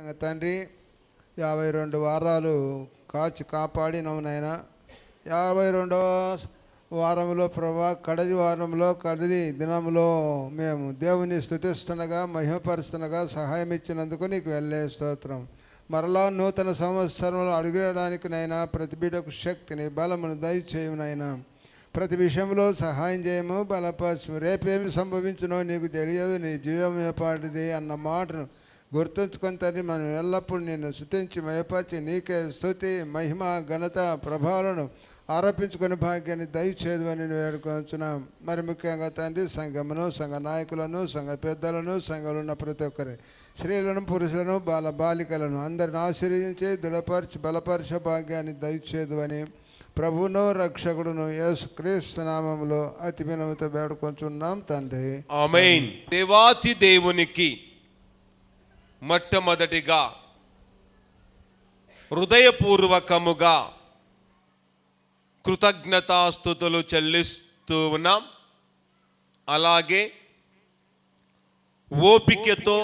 ముఖ్యంగా తండ్రి 52 వారాలు కాపాడినవు నాయనా. 52వ వారంలో ప్రభా, కడది వారంలో కడది దినంలో మేము దేవుని స్తుతిస్తుండగా మహిమపరుస్తుండగా సహాయం ఇచ్చినందుకు నీకు వెళ్ళే స్తోత్రం. మరలా నూతన సంవత్సరంలో అడుగడానికి నైనా ప్రతి బిడ్డకు శక్తిని బలమును దయచేయునైనా. ప్రతి విషయంలో సహాయం చేయము, బలపరచము. రేపేమి సంభవించునో నీకు తెలియదు, నీ జీవం ఏపాటిది అన్న మాటను గుర్తుంచుకొని తండ్రి మనం ఎల్లప్పుడూ నిన్ను స్తుతించి మయపరిచి నీకే స్తుతి మహిమ ఘనత ప్రభావాలను ఆరోపించుకునే భాగ్యాన్ని దయచేదు అని వేడుకొంచున్నాం. మరి ముఖ్యంగా తండ్రి సంఘమును, సంఘ నాయకులను, సంఘ పెద్దలను, సంఘంలో ఉన్న ప్రతి ఒక్కరి స్త్రీలను, పురుషులను, బాలికలను అందరిని ఆశీర్వదించి దృఢపరచి బలపరచ భాగ్యాన్ని దయచేదు అని ప్రభువును రక్షకుడును యేసుక్రీస్తు నామములో అతి వినమ్రత వేడుకొంచున్నాం తండ్రి. ఆమేన్. దేవాతి దేవునికి మొట్టమొదటిగా హృదయపూర్వకముగా కృతజ్ఞతాస్తుతులు చెల్లిస్తూ ఉన్నాం. అలాగే ఓపికతో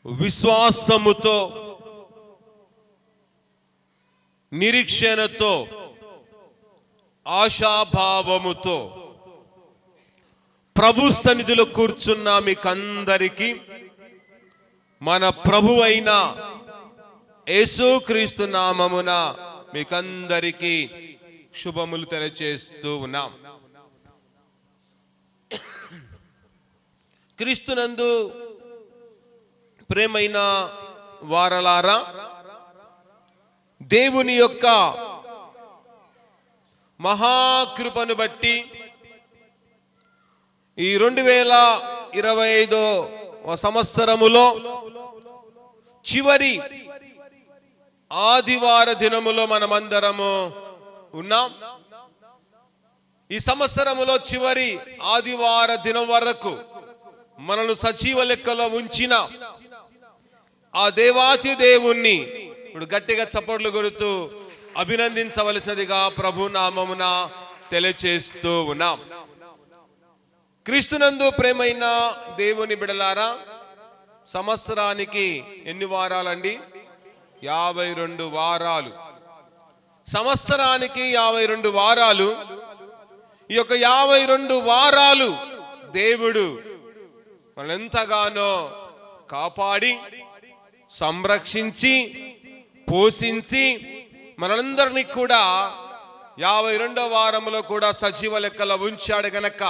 విశ్వాసముతో నిరీక్షణతో ఆశాభావముతో ప్రభు సన్నిధిలో కూర్చున్న మీకందరికీ మన ప్రభు అయిన యేసుక్రీస్తు నామమున మీకందరికీ శుభములు తెలియజేస్తూ ఉన్నాం. క్రీస్తునందు ప్రేమైన వారలారా, దేవుని యొక్క మహాకృపను బట్టి ఈ 2025 సంవత్సరములో చివరి ఆదివార దినములో మనమందరము ఉన్నాం. ఈ సంవత్సరములో చివరి ఆదివార దినం వరకు మనల్ని సజీవ లెక్కలో ఉంచిన ఆ దేవాతి దేవుణ్ణి ఇప్పుడు గట్టిగా చప్పట్లు కొడుతూ అభినందించవలసినదిగా ప్రభు నామమున తెలియచేస్తూ ఉన్నాం. క్రీస్తునందు ప్రేమైన దేవుని బిడలారా, సంవత్సరానికి ఎన్ని వారాలండి? 52 వారాలు. సంవత్సరానికి 52 వారాలు. ఈ యొక్క 52 వారాలు దేవుడు మనెంతగానో కాపాడి సంరక్షించి పోషించి మనందరినీ కూడా 52వ వారంలో కూడా సజీవ లెక్కలో ఉంచాడు గనక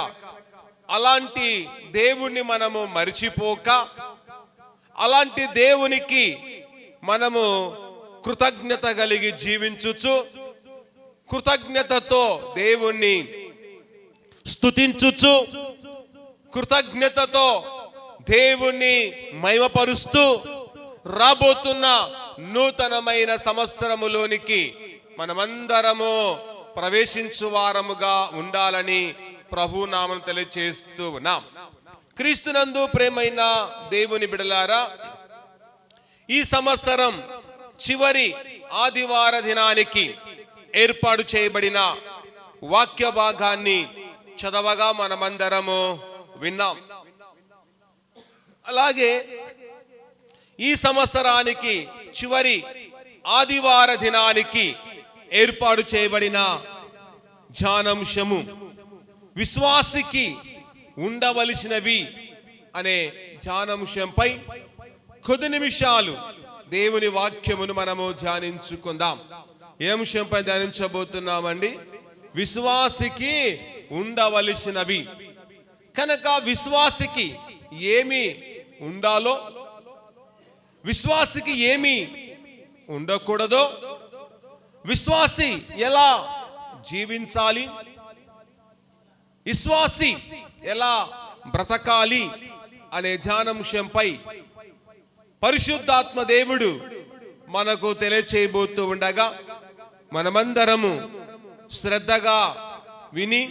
అలాంటి దేవుణ్ణి మనము మరిచిపోక, అలాంటి దేవునికి మనము కృతజ్ఞత కలిగి జీవించుచు, కృతజ్ఞతతో దేవుణ్ణి స్తుతించుచు, కృతజ్ఞతతో దేవుణ్ణి మహిమపరుస్తూ రాబోతున్న నూతనమైన సంవత్సరములోనికి మనమందరము ప్రవేశించు వారముగా ఉండాలని ప్రభు నామం తెలియజేస్తూ ఉన్నాం. క్రీస్తునందు ప్రేమైన దేవుని బిడలారా, ఈ సంవత్సరం చివరి ఆదివార దినానికి ఏర్పాటు చేయబడిన వాక్య భాగాన్ని చదవగా మనమందరము విన్నాం. అలాగే ఈ సంవత్సరానికి చివరి ఆదివార దినానికి ఏర్పాటు చేయబడిన ధ్యానాంశము విశ్వాసికి ఉండవలసినవి అనే ధ్యానాంశంపై కొద్ది నిమిషాలు దేవుని వాక్యమును మనము ధ్యానించుకుందాం. ఏ అంశంపై ధ్యానించబోతున్నామండి? విశ్వాసికి ఉండవలసినవి. కనుక విశ్వాసికి ఏమి ఉండాలో, విశ్వాసికి ఏమి ఉండకూడదో, విశ్వాసి ఎలా జీవించాలి, విశ్వాసి ఎలా బ్రతకాలి అనే ధ్యానాంశంపై పరిశుద్ధాత్మ దేవుడు మనకు తెలియచేయబోతూ ఉండగా మనమందరము శ్రద్ధగా విని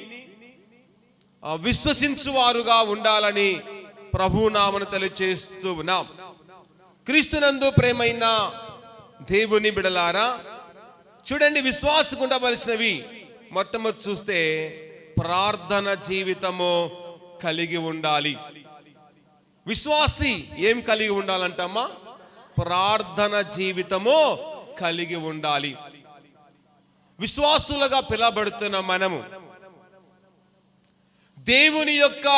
విశ్వసించువారుగా ఉండాలని ప్రభు నామమున తెలియచేస్తూ ఉన్నాం. క్రీస్తునందు ప్రేమైన దేవుని బిడలారా, చూడండి, విశ్వాసకు ఉండవలసినవి మొట్టమొదటి చూస్తే ప్రార్థన జీవితము కలిగి ఉండాలి. విశ్వాసి ఏం కలిగి ఉండాలంటమ్మా? ప్రార్థన జీవితము కలిగి ఉండాలి. విశ్వాసులుగా పిలబడుతున్న మనము, దేవుని యొక్క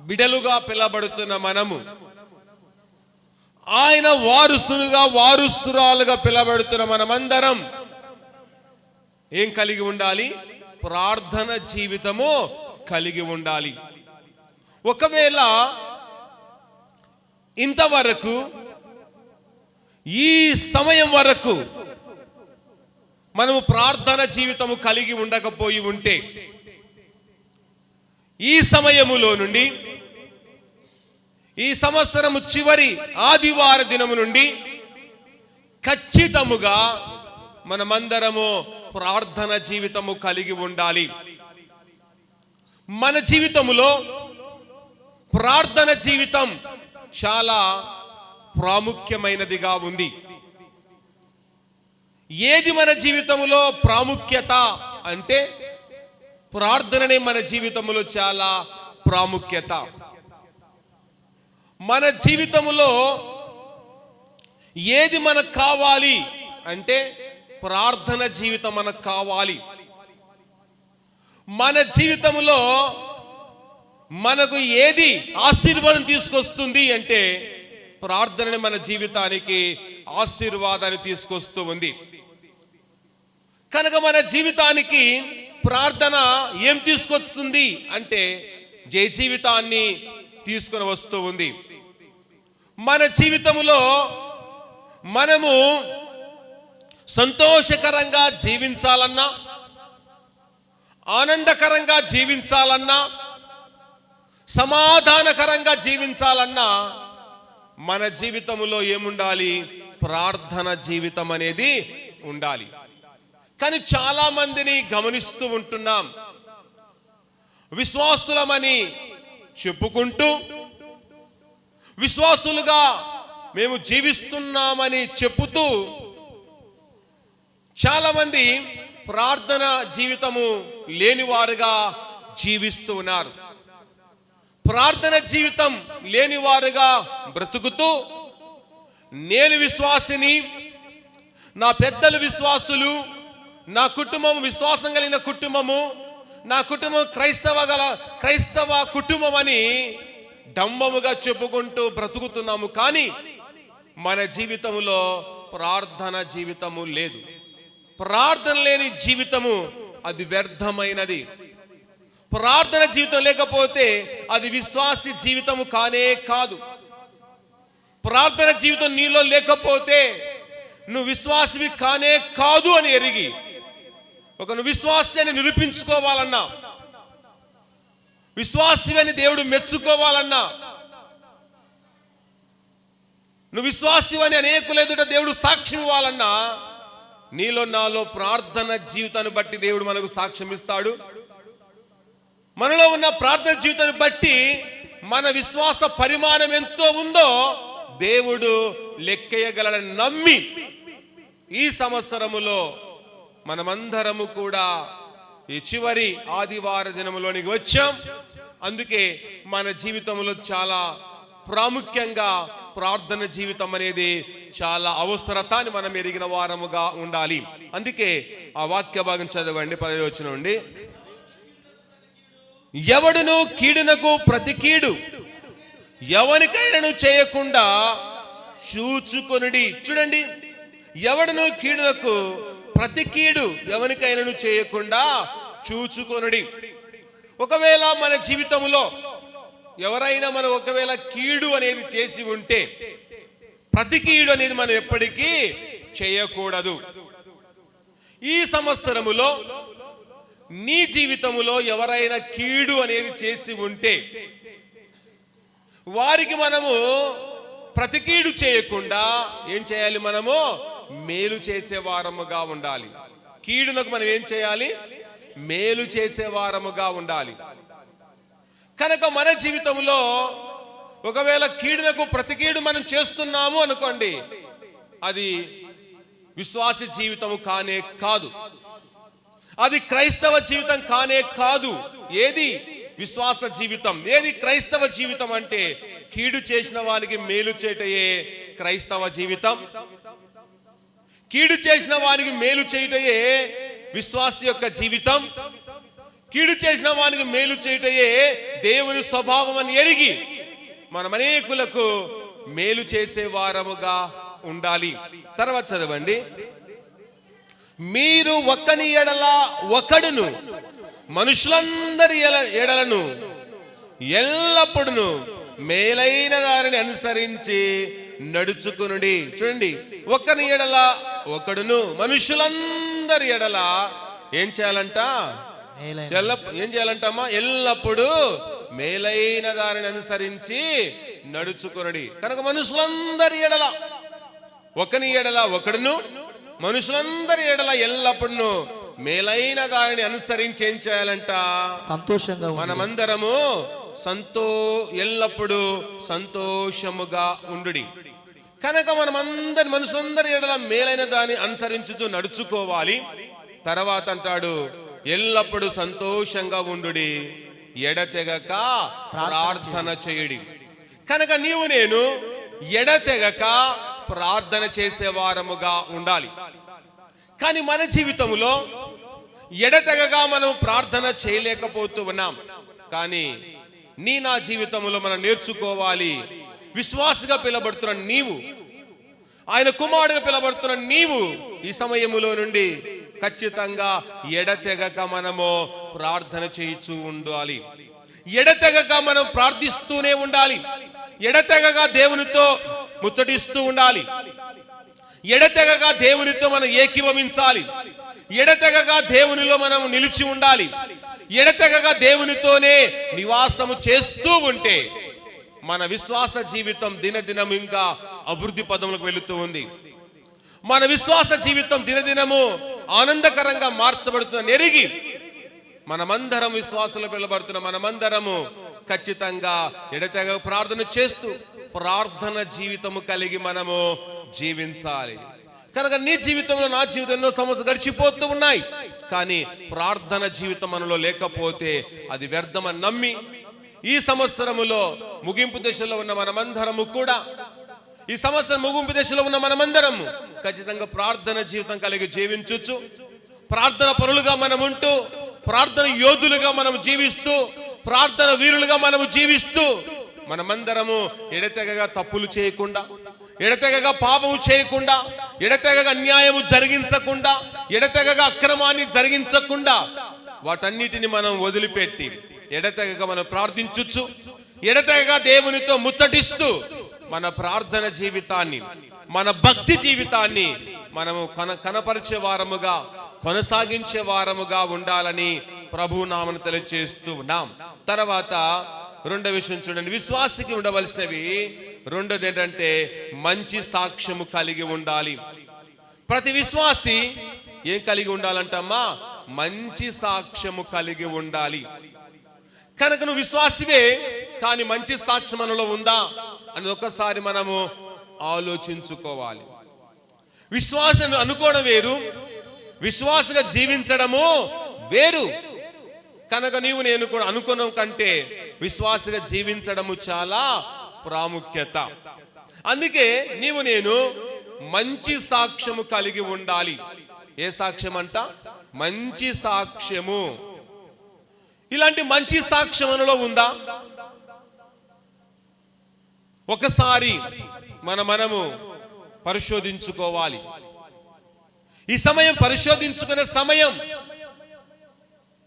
బిడలుగా పిలబడుతున్న మనము, ఆయన వారసులుగా వారసురాలుగా పిలబడుతున్న మనమందరం ఏం కలిగి ఉండాలి? ప్రార్థన జీవితము కలిగి ఉండాలి. ఒకవేళ ఇంతవరకు ఈ సమయం వరకు మనము ప్రార్థన జీవితము కలిగి ఉండకపోయి ఉంటే, ఈ సమయములో నుండి ఈ సంవత్సరము చివరి ఆదివార దినము నుండి ఖచ్చితముగా మనమందరము ప్రార్థన జీవితము కలిగి ఉండాలి. మన జీవితములో ప్రార్థన జీవితం చాలా ప్రాముఖ్యమైనదిగా ఉంది. ఏది మన జీవితంలో ప్రాముఖ్యత అంటే ప్రార్థననే మన జీవితంలో చాలా ప్రాముఖ్యత. మన జీవితంలో ఏది మనకు కావాలి అంటే ప్రార్థన జీవితం మనకు కావాలి. మన జీవితంలో మనకు ఏది ఆశీర్వాదం తీసుకొస్తుంది అంటే ప్రార్థన మన జీవితానికి ఆశీర్వాదాన్ని తీసుకొస్తూ ఉంది. కనుక మన జీవితానికి ప్రార్థన ఏం తీసుకొస్తుంది అంటే జయ జీవితాన్ని తీసుకొని వస్తూ ఉంది. మన జీవితంలో మనము సంతోషకరంగా జీవించాలన్నా, ఆనందకరంగా జీవించాలన్నా, సమాధానకరంగా జీవించాలన్నా మన జీవితంలో ఏముండాలి? ప్రార్థన జీవితం అనేది ఉండాలి. కానీ చాలా మందిని గమనిస్తూ ఉంటున్నాం, విశ్వాసులమని చెప్పుకుంటూ, విశ్వాసులుగా మేము జీవిస్తున్నామని చెప్పుతూ చాలా మంది ప్రార్థన జీవితము లేనివారుగా జీవిస్తూ ఉన్నారు. ప్రార్థన జీవితం లేనివారుగా బ్రతుకుతూ, నేను విశ్వాసిని, నా పెద్దలు విశ్వాసులు, నా కుటుంబం విశ్వాసం కలిగిన కుటుంబము, నా కుటుంబం క్రైస్తవ కుటుంబం అని డంబముగా చెప్పుకుంటూ బ్రతుకుతున్నాము. కానీ మన జీవితంలో ప్రార్థన జీవితము లేదు. ప్రార్థన లేని జీవితము అది వ్యర్థమైనది. ప్రార్థన జీవితం లేకపోతే అది విశ్వాసి జీవితము కానే కాదు. ప్రార్థన జీవితం నీలో లేకపోతే నువ్వు విశ్వాసివి కానే కాదు అని ఎరిగి, నువ్వు విశ్వాసి అని నిరూపించుకోవాలన్నా, విశ్వాసి అని దేవుడు మెచ్చుకోవాలన్నా, నువ్వు విశ్వాసి అని అనేకుల ఎదుట దేవుడు సాక్ష్యం ఇవ్వాలన్నా, నీలో నాలో ప్రార్థన జీవితాన్ని బట్టి దేవుడు మనకు సాక్ష్యం ఇస్తాడు. మనలో ఉన్న ప్రార్థన జీవితాన్ని బట్టి మన విశ్వాస పరిమాణం ఎంతో ఉందో దేవుడు లెక్కేయగలడని నమ్మి ఈ సంవత్సరములో మనమందరము కూడా ఈ చివరి ఆదివార దినములోనికి వచ్చాం. అందుకే మన జీవితంలో చాలా ప్రాముఖ్యంగా ప్రార్థన జీవితం అనేది చాలా అవసరత అని మనం ఎరిగిన వారముగా ఉండాలి. అందుకే ఆ వాక్య భాగం చదవండి, 10వ వచనం నుండి. ఎవడును కీడునకు ప్రతి కీడు ఎవనికైనను చేయకుండా చూచుకొనుడి. చూడండి, ఎవడును కీడునకు ప్రతి కీడు ఎవనికైనను చేయకుండా చూచుకొనుడి. ఒకవేళ మన జీవితంలో ఎవరైనా మనం ఒకవేళ కీడు అనేది చేసి ఉంటే, ప్రతి కీడు అనేది మనం ఎప్పటికీ చేయకూడదు. ఈ సంవత్సరములో నీ జీవితములో ఎవరైనా కీడు అనేది చేసి ఉంటే వారికి మనము ప్రతి కీడు చేయకుండా ఏం చేయాలి? మనము మేలు చేసే వారముగా ఉండాలి. కీడునకు మనం ఏం చేయాలి? మేలు చేసే వారముగా ఉండాలి. కనుక మన జీవితంలో ఒకవేళ కీడునకు ప్రతి కీడు మనం చేస్తున్నాము అనుకోండి, అది విశ్వాసి జీవితము కానే కాదు, అది క్రైస్తవ జీవితం కానే కాదు. ఏది? విశ్వాస జీవితం. ఏది క్రైస్తవ జీవితం అంటే కీడు చేసిన వారికి మేలు చేయటయే క్రైస్తవ జీవితం. కీడు చేసిన వారికి మేలు చేయటయే విశ్వాస యొక్క జీవితం. కీడు చేసిన వారికి మేలు చేయటయే దేవుని స్వభావం అని ఎరిగి మనం అనేకులకు మేలు చేసే వారముగా ఉండాలి. తర్వాత చదవండి. మీరు ఒక్కని ఎడల ఒకడును మనుషులందరి ఎడలను ఎల్లప్పుడూ మేలైన దానిని అనుసరించి నడుచుకునుడి. చూడండి, ఒకని ఎడల ఒకడును మనుషులందరి ఎడల ఏం చేయాలంట? ఏం చేయాలంటమ్మా? ఎల్లప్పుడూ మేలైన దానిని అనుసరించి నడుచుకునుడి. కనుక మనుషులందరి ఎడల ఒకని ఎడల ఒకడును మనుషులందరి ఎడల ఎల్లప్పుడూ మేలైన దానిని అనుసరించి ఏం చేయాలంట? సంతోషంగా మనమందరము ఎల్లప్పుడూ సంతోషముగా ఉండుడి. కనుక మనుషులందరి ఎడల మేలైన దాన్ని అనుసరించుచు నడుచుకోవాలి. తర్వాత అంటాడు, ఎల్లప్పుడూ సంతోషంగా ఉండుడి, ఎడతెగక ప్రార్థన చేయుడి. కనుక నీవు నేను ఎడతెగక ప్రార్థన చేసే వారముగా ఉండాలి. కానీ మన జీవితంలో ఎడతెగగా మనం ప్రార్థన చేయలేకపోతూ ఉన్నాం. కానీ నా జీవితంలో మనం నేర్చుకోవాలి. విశ్వాసగా పిలబడుతున్న నీవు, ఆయన కుమారుడుగా పిలబడుతున్న నీవు ఈ సమయములో నుండి ఖచ్చితంగా ఎడతెగక మనము ప్రార్థన చేయిచూ ఉండాలి. ఎడతెగక మనం ప్రార్థిస్తూనే ఉండాలి. ఎడతెగగా దేవునితో ముచ్చటిస్తూ ఉండాలి. ఎడతెగగా దేవునితో మనం ఏకీభవించాలి. ఎడతెగగా దేవునిలో మనం నిలిచి ఉండాలి. ఎడతెగగా దేవునితోనే నివాసము చేస్తూ ఉంటే మన విశ్వాస జీవితం దినదినం ఇంకా అభివృద్ధి పదములకు వెళుతూ ఉంది. మన విశ్వాస జీవితం దినదినము ఆనందకరంగా మార్చబడుతుందని ఎరిగి మనమందరం విశ్వాసంలో పిలబడుతున్న మనమందరము ఖచ్చితంగా ఎడతెగ ప్రార్థన చేస్తూ ప్రార్థన జీవితము కలిగి మనము జీవించాలి. కనుక నీ జీవితంలో నా జీవితంలో సమస్యలు గడిచిపోతూ ఉన్నాయి. కానీ ప్రార్థన జీవితం మనలో లేకపోతే అది వ్యర్థమని నమ్మి ఈ సంవత్సరములో ముగింపు దశలో ఉన్న మనమందరము కూడా ఈ సంవత్సరం ముగింపు దశలో ఉన్న మనమందరము ఖచ్చితంగా ప్రార్థన జీవితం కలిగి జీవించవచ్చు. ప్రార్థన పరులుగా మనం ఉంటూ, ప్రార్థన యోధులుగా మనం జీవిస్తూ, ప్రార్థన వీరులుగా మనము జీవిస్తూ మనమందరము ఎడతెగగా తప్పులు చేయకుండా, ఎడతెగగా పాపము చేయకుండా, ఎడతెగగా అన్యాయము జరిగించకుండా, ఎడతెగగా అక్రమాన్ని జరిగించకుండా వాటన్నిటిని మనం వదిలిపెట్టి ఎడతెగగా మనం ప్రార్థించొచ్చు. ఎడతెగగా దేవునితో ముచ్చటిస్తూ మన ప్రార్థన జీవితాన్ని, మన భక్తి జీవితాన్ని మనము కనపరిచే వారముగా, కొనసాగించే వారముగా ఉండాలని ప్రభు నామమున తెలియజేస్తూ ఉన్నాం. తర్వాత రెండో విషయం చూడండి. విశ్వాసికి ఉండవలసినవి రెండోది ఏంటంటే మంచి సాక్ష్యము కలిగి ఉండాలి. ప్రతి విశ్వాసి ఏం కలిగి ఉండాలంటమ్మా? మంచి సాక్ష్యము కలిగి ఉండాలి. కనుక నువ్వు విశ్వాసివే కానీ మంచి సాక్ష్యం మనలో ఉందా అని ఒకసారి మనము ఆలోచించుకోవాలి. విశ్వాసం అనుకోవడం వేరు, విశ్వాసగా జీవించడము వేరు. కనుక నీవు నేను కూడా అనుకోవడం కంటే విశ్వాసగా జీవించడము చాలా ప్రాముఖ్యత. అందుకే నీవు నేను మంచి సాక్ష్యము కలిగి ఉండాలి. ఏ సాక్ష్యం అంట? మంచి సాక్ష్యము. ఇలాంటి మంచి సాక్ష్యం మనలో ఉందా? ఒకసారి మనము పరిశోధించుకోవాలి. ఈ సమయం పరిశోధించుకునే సమయం.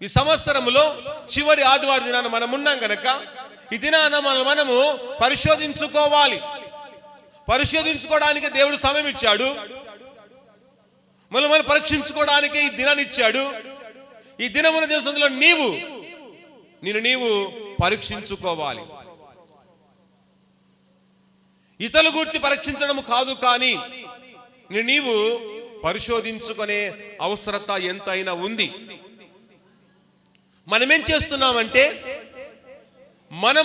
ఈ సంవత్సరములో చివరి ఆదివారం దినాన మనం ఉన్నాం గనక ఈ దినాన మనము పరిశోధించుకోవాలి. పరిశోధించుకోవడానికి దేవుడు సమయం ఇచ్చాడు. మనం పరీక్షించుకోవడానికి ఈ దినాన్ని ఇచ్చాడు. ఈ దినమున దేవునిలో నీవు పరీక్షించుకోవాలి. ఇతరుల గురించి పరీక్షించడం కాదు, కానీ నీవు పరిశోధించుకునే అవసరత ఎంతైనా ఉంది. మనమేం చేస్తున్నామంటే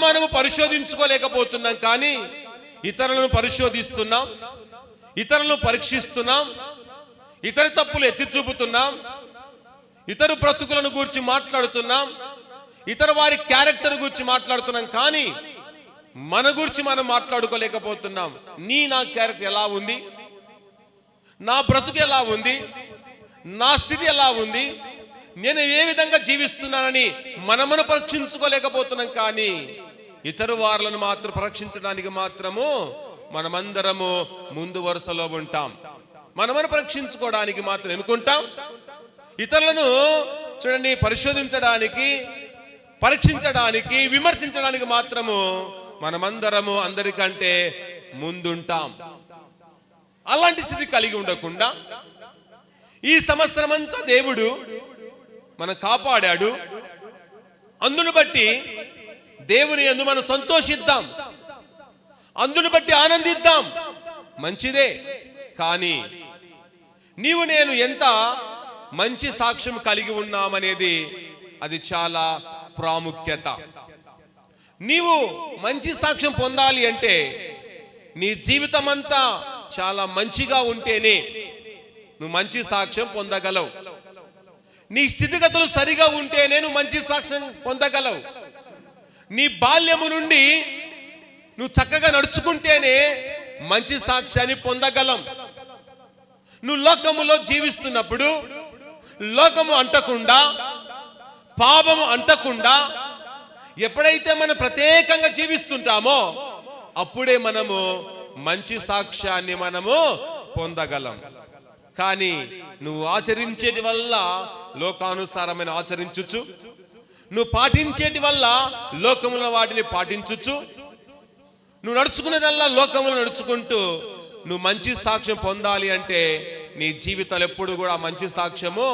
మనము పరిశోధించుకోలేకపోతున్నాం, కానీ ఇతరులను పరిశోధిస్తున్నాం, ఇతరులను పరీక్షిస్తున్నాం, ఇతర తప్పులు ఎత్తి చూపుతున్నాం, ఇతర బ్రతుకులను గురించి మాట్లాడుతున్నాం, ఇతర వారి క్యారెక్టర్ గురించి మాట్లాడుతున్నాం, కానీ మన గురించి మనం మాట్లాడుకోలేకపోతున్నాం. నా క్యారెక్టర్ ఎలా ఉంది, నా బ్రతుకు ఎలా ఉంది, నా స్థితి ఎలా ఉంది, నేను ఏ విధంగా జీవిస్తున్నానని మనమును పరీక్షించుకోలేకపోతున్నాం. కానీ ఇతర వారులను మాత్రం పరీక్షించడానికి మాత్రము మనమందరము ముందు వరుసలో ఉంటాం. మనమును పరీక్షించుకోవడానికి మాత్రం ఎన్నుకుంటాం. ఇతరులను చూడండి పరిశోధించడానికి, పరీక్షించడానికి, విమర్శించడానికి మాత్రము మనమందరము అందరికంటే ముందుంటాం. అలాంటి స్థితి కలిగి ఉండకుండా ఈ సంవత్సరం అంతా దేవుడు మనం కాపాడాడు. అందును బట్టి దేవుని యందు మనం సంతోషిద్దాం, అందును బట్టి ఆనందిద్దాం, మంచిదే. కానీ నీవు నేను ఎంత మంచి సాక్ష్యం కలిగి ఉన్నామనేది అది చాలా ప్రాముఖ్యత. నీవు మంచి సాక్ష్యం పొందాలి అంటే నీ జీవితం అంతా చాలా మంచిగా ఉంటేనే నువ్వు మంచి సాక్ష్యం పొందగలవు. నీ స్థితిగతులు సరిగా ఉంటేనే నువ్వు మంచి సాక్ష్యం పొందగలవు. నీ బాల్యము నుండి నువ్వు చక్కగా నడుచుకుంటేనే మంచి సాక్ష్యాన్ని పొందగలం. నువ్వు లోకములో జీవిస్తున్నప్పుడు లోకము అంటకుండా, పాపము అంటకుండా ఎప్పుడైతే మనం ప్రత్యేకంగా జీవిస్తుంటామో అప్పుడే మనము మంచి సాక్ష్యాన్ని మనము పొందగలం. కానీ నువ్వు ఆచరించేటి వల్ల లోకానుసారమైన ఆచరించుచు, నువ్వు పాటించేటి వల్ల లోకముల వాటిని పాటించుచు, నువ్వు నడుచుకునేదల్లా లోకములు నడుచుకుంటూ నువ్వు మంచి సాక్ష్యం పొందాలి అంటే నీ జీవితాలు ఎప్పుడు కూడా మంచి సాక్ష్యము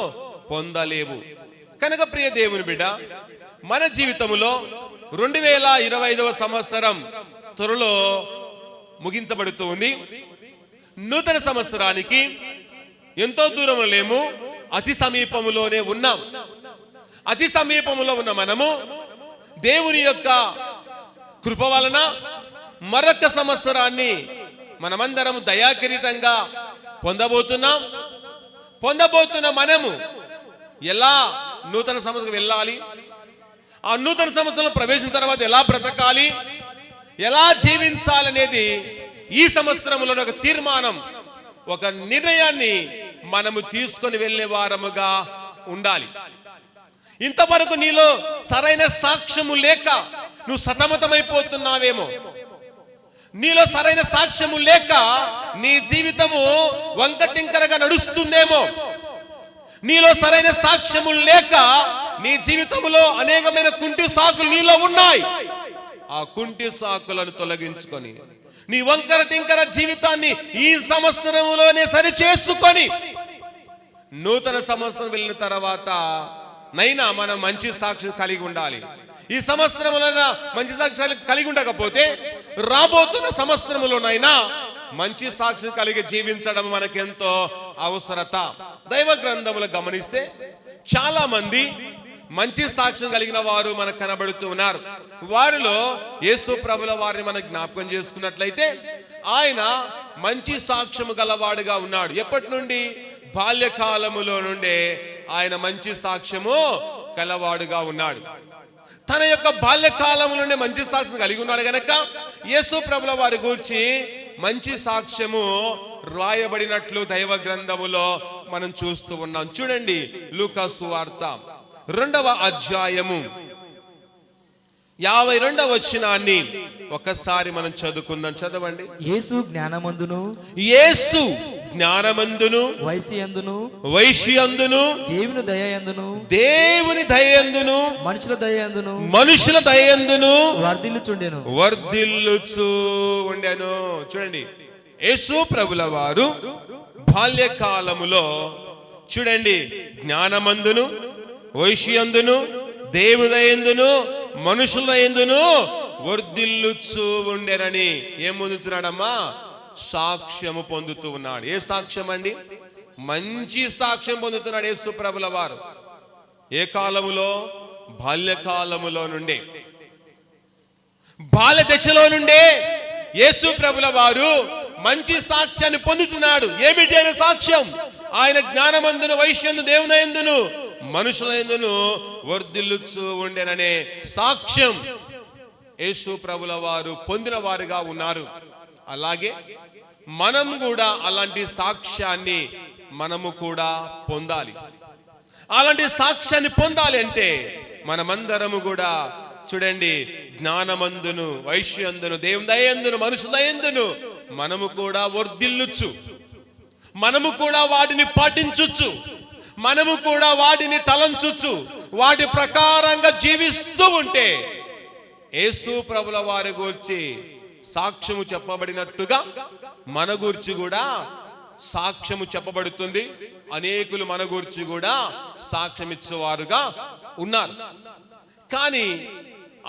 పొందలేవు. కనుక ప్రియ దేవుని బిడ్డ, మన జీవితంలో 2025వ సంవత్సరం త్వరలో ముగించబడుతూ ఉంది. నూతన సంవత్సరానికి ఎంతో దూరంలో లేము, అతి సమీపములోనే ఉన్నాం. అతి సమీపములో ఉన్న మనము దేవుని యొక్క కృప వలన మరొక సంవత్సరాన్ని మనమందరం దయాకిరీటంగా పొందబోతున్న మనము ఎలా నూతన సంవత్సరం వెళ్ళాలి, ఆ నూతన సంవత్సరం ప్రవేశించిన తర్వాత ఎలా బ్రతకాలి, ఎలా జీవించాలనేది ఈ సంవత్సరంలో ఒక తీర్మానం, ఒక నిర్ణయాన్ని మనము తీసుకొని వెళ్ళే వారముగా ఉండాలి. ఇంతవరకు నీలో సరైన సాక్ష్యము లేక నువ్వు సతమతమైపోతున్నావేమో, నీలో సరైన సాక్ష్యము లేక నీ జీవితము వంకటింకరగా నడుస్తుందేమో, నీలో సరైన సాక్ష్యము లేక నీ జీవితంలో అనేకమైన కుంటి సాకులు నీలో ఉన్నాయి. ఆ కుంటి సాకులను తొలగించుకొని నీ వంకర టింకర జీవితాన్ని ఈ సంవత్సరంలోనే సరి చేసుకొని నూతన సంవత్సరం వెళ్ళిన తర్వాత నైనా మనం మంచి సాక్ష్యం కలిగి ఉండాలి. ఈ సంవత్సరంలో మంచి సాక్ష్యాలు కలిగి ఉండకపోతే రాబోతున్న సంవత్సరంలోనైనా మంచి సాక్ష్యం కలిగి జీవించడం మనకెంతో అవసరత. దైవ గ్రంథములు గమనిస్తే చాలా మంది మంచి సాక్ష్యం కలిగిన వారు మనకు కనబడుతూ ఉన్నారు. వారిలో యేసు ప్రభుల వారిని మనం జ్ఞాపకం చేసుకున్నట్లయితే ఆయన మంచి సాక్ష్యము గలవాడుగా ఉన్నాడు. ఎప్పటి నుండి? బాల్యకాలములో నుండే ఆయన మంచి సాక్ష్యము కలవాడుగా ఉన్నాడు. తన యొక్క బాల్యకాలము నుండి మంచి సాక్ష్యం కలిగి ఉన్నాడు గనక యేసు ప్రభుల వారి గురించి మంచి సాక్ష్యము రాయబడినట్లు దైవ గ్రంథములో మనం చూస్తూ ఉన్నాం. చూడండి, లూకా సువార్త 2వ అధ్యాయము 52వ వచనాన్ని ఒకసారి మనం చదువుకుందాం. చదవండి. యేసు జ్ఞానమందును వైశ్యందును దేవుని దయయందును మనుషుల దయయందును వర్ధిల్లుచు ఉండెను. చూడండి, యేసు ప్రభుల వారు బాల్యకాలములో చూడండి జ్ఞానమందును, వైశ్యందును, దేవుని దయయందును, మనుషుల దయయందును వర్ధిల్లుచు ఉండెనని ఏం పొందుతున్నాడమ్మా? సాక్ష్యము పొందుతూ ఉన్నాడు. ఏ సాక్ష్యం అండి? మంచి సాక్ష్యం పొందుతున్నాడు యేసు ప్రభుల వారు. ఏ కాలములో? బాల్యకాలములో నుండే, బాల్య దశలో నుండే యేసు ప్రభుల వారు మంచి సాక్ష్యాన్ని పొందుతున్నాడు. ఏమిటి ఆయన సాక్ష్యం? ఆయన జ్ఞానమందును, వైశ్యందు, దేవుని యందును, మనుషులందును వర్ధిల్లుచు ఉండెననే సాక్ష్యం యేసు ప్రభుల వారు పొందిన వారుగా ఉన్నారు. అలాగే మనం కూడా అలాంటి సాక్ష్యాన్ని మనము కూడా పొందాలి. అలాంటి సాక్ష్యాన్ని పొందాలి అంటే మనమందరము కూడా చూడండి, జ్ఞానమందును, వైశ్యందును, దేవుని దయందును, మనుషుల దయందును మనము కూడా వర్ధిల్లుచు, మనము కూడా వాటిని పాటించుచు, మనము కూడా వాటిని తలంచుచు, వాటి ప్రకారంగా జీవిస్తూ ఉంటే యేసు ప్రభుల వారి గూర్చి సాక్ష్యము చెప్పబడినట్టుగా మన గూర్చి కూడా సాక్ష్యము చెప్పబడుతుంది. అనేకులు మన గూర్చి కూడా సాక్ష్యం ఇచ్చేవారుగా ఉన్నారు. కానీ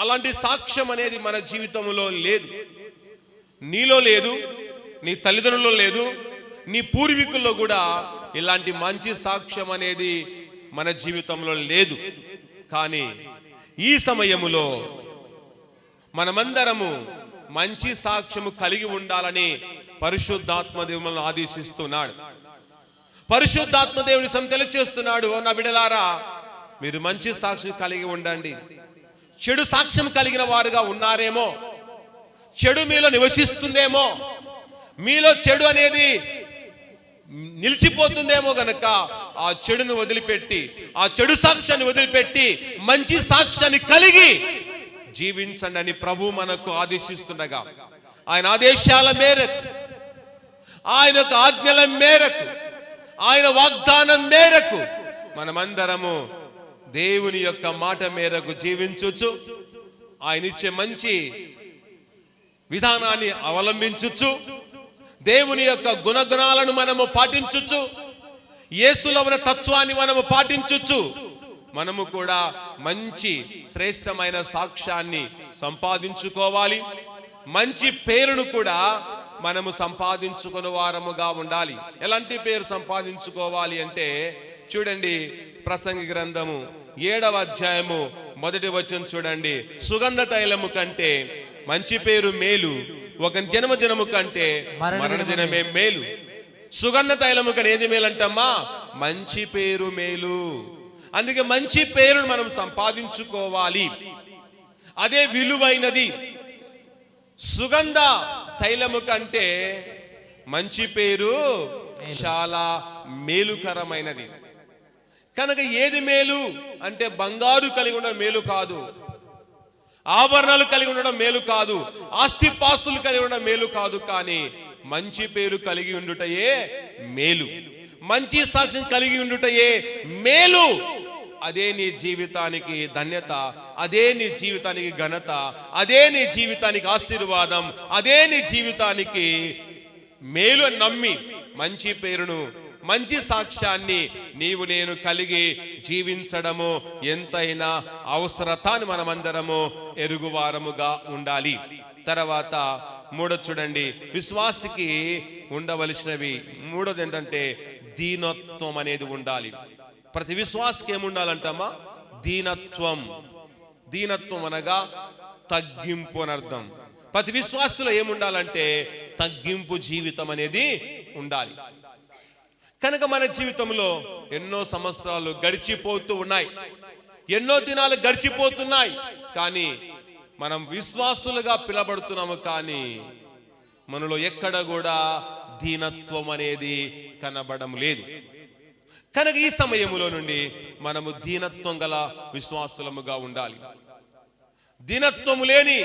అలాంటి సాక్ష్యం అనేది మన జీవితంలో లేదు. నీలో లేదు, నీ తల్లిదండ్రుల్లో లేదు, నీ పూర్వీకుల్లో కూడా ఇలాంటి మంచి సాక్ష్యం అనేది మన జీవితంలో లేదు. కానీ ఈ సమయములో మనమందరము మంచి సాక్ష్యము కలిగి ఉండాలని పరిశుద్ధాత్మ దేవుని ఆదేశిస్తున్నాడు. పరిశుద్ధాత్మ దేవుని తెలియచేస్తున్నాడు, ఓ నా బిడ్డలారా, మీరు మంచి సాక్ష్యం కలిగి ఉండండి. చెడు సాక్ష్యం కలిగిన వారుగా ఉన్నారేమో, చెడు మీలో నివసిస్తుందేమో, మీలో చెడు అనేది నిలిచిపోతుందేమో గనక ఆ చెడును వదిలిపెట్టి, ఆ చెడు సాక్ష్యాన్ని వదిలిపెట్టి మంచి సాక్ష్యాన్ని కలిగి జీవించండి అని ప్రభు మనకు ఆదేశిస్తుండగా, ఆయన ఆదేశాల మేరకు, ఆయన యొక్క ఆజ్ఞల మేరకు, ఆయన వాగ్దానం మేరకు మనమందరము దేవుని యొక్క మాట మేరకు జీవించుచు, ఆయన ఇచ్చే మంచి విధానాన్ని అవలంబించుచు, దేవుని యొక్క గుణగుణాలను మనము పాటించుచు, యేసులో ఉన్న తత్వాన్ని మనము పాటించుచు, మనము కూడా మంచి శ్రేష్టమైన సాక్ష్యాన్ని సంపాదించుకోవాలి. మంచి పేరును కూడా మనము సంపాదించుకున్న వారముగా ఉండాలి. ఎలాంటి పేరు సంపాదించుకోవాలి అంటే చూడండి, ప్రసంగి గ్రంథము 7వ అధ్యాయము 1వ వచనం చూడండి. సుగంధ తైలము కంటే మంచి పేరు మేలు, ఒక జన్మదినము కంటే మరణ దినమే మేలు. సుగంధ తైలము కంటే ఏది మేలు అంటమ్మా? మంచి పేరు మేలు. అందుకే మంచి పేరును మనం సంపాదించుకోవాలి, అదే విలువైనది. సుగంధ తైలము కంటే మంచి పేరు చాలా మేలుకరమైనది. కనుక ఏది మేలు అంటే బంగారు కలిగి ఉండడం మేలు కాదు, ఆభరణాలు కలిగి ఉండడం మేలు కాదు, ఆస్తిపాస్తులు కలిగి ఉండడం మేలు కాదు. కానీ మంచి పేరు కలిగి ఉండుటయే మేలు, మంచి సాక్ష్యం కలిగి ఉండుటయే మేలు. అదే నీ జీవితానికి ధన్యత, అదే నీ జీవితానికి ఘనత, అదే నీ జీవితానికి ఆశీర్వాదం, అదే నీ జీవితానికి మేలు నమ్మి మంచి పేరును, మంచి సాక్ష్యాన్ని నీవు నేను కలిగి జీవించడము ఎంతైనా అవసరత అని మనమందరము ఎరుగువారముగా ఉండాలి. తర్వాత మూడోది చూడండి, విశ్వాసికి ఉండవలసినవి. మూడోది ఏంటంటే దీనత్వం అనేది ఉండాలి. ప్రతి విశ్వాసకి ఏముండాలంటమ్మా? దీనత్వం. దీనత్వం అనగా తగ్గింపు అని అర్థం. ప్రతి విశ్వాసలో ఏముండాలంటే తగ్గింపు జీవితం అనేది ఉండాలి. కనుక మన జీవితంలో ఎన్నో సంవత్సరాలు గడిచిపోతూ ఉన్నాయి, ఎన్నో దినాలు గడిచిపోతున్నాయి. కానీ మనం విశ్వాసులుగా పిలబడుతున్నాము, కానీ మనలో ఎక్కడ కూడా దీనత్వం అనేది కనబడడం లేదు. కనుక ఈ సమయంలో నుండి మనము దీనత్వం గల విశ్వాసులముగా ఉండాలి. దీనత్వము లేని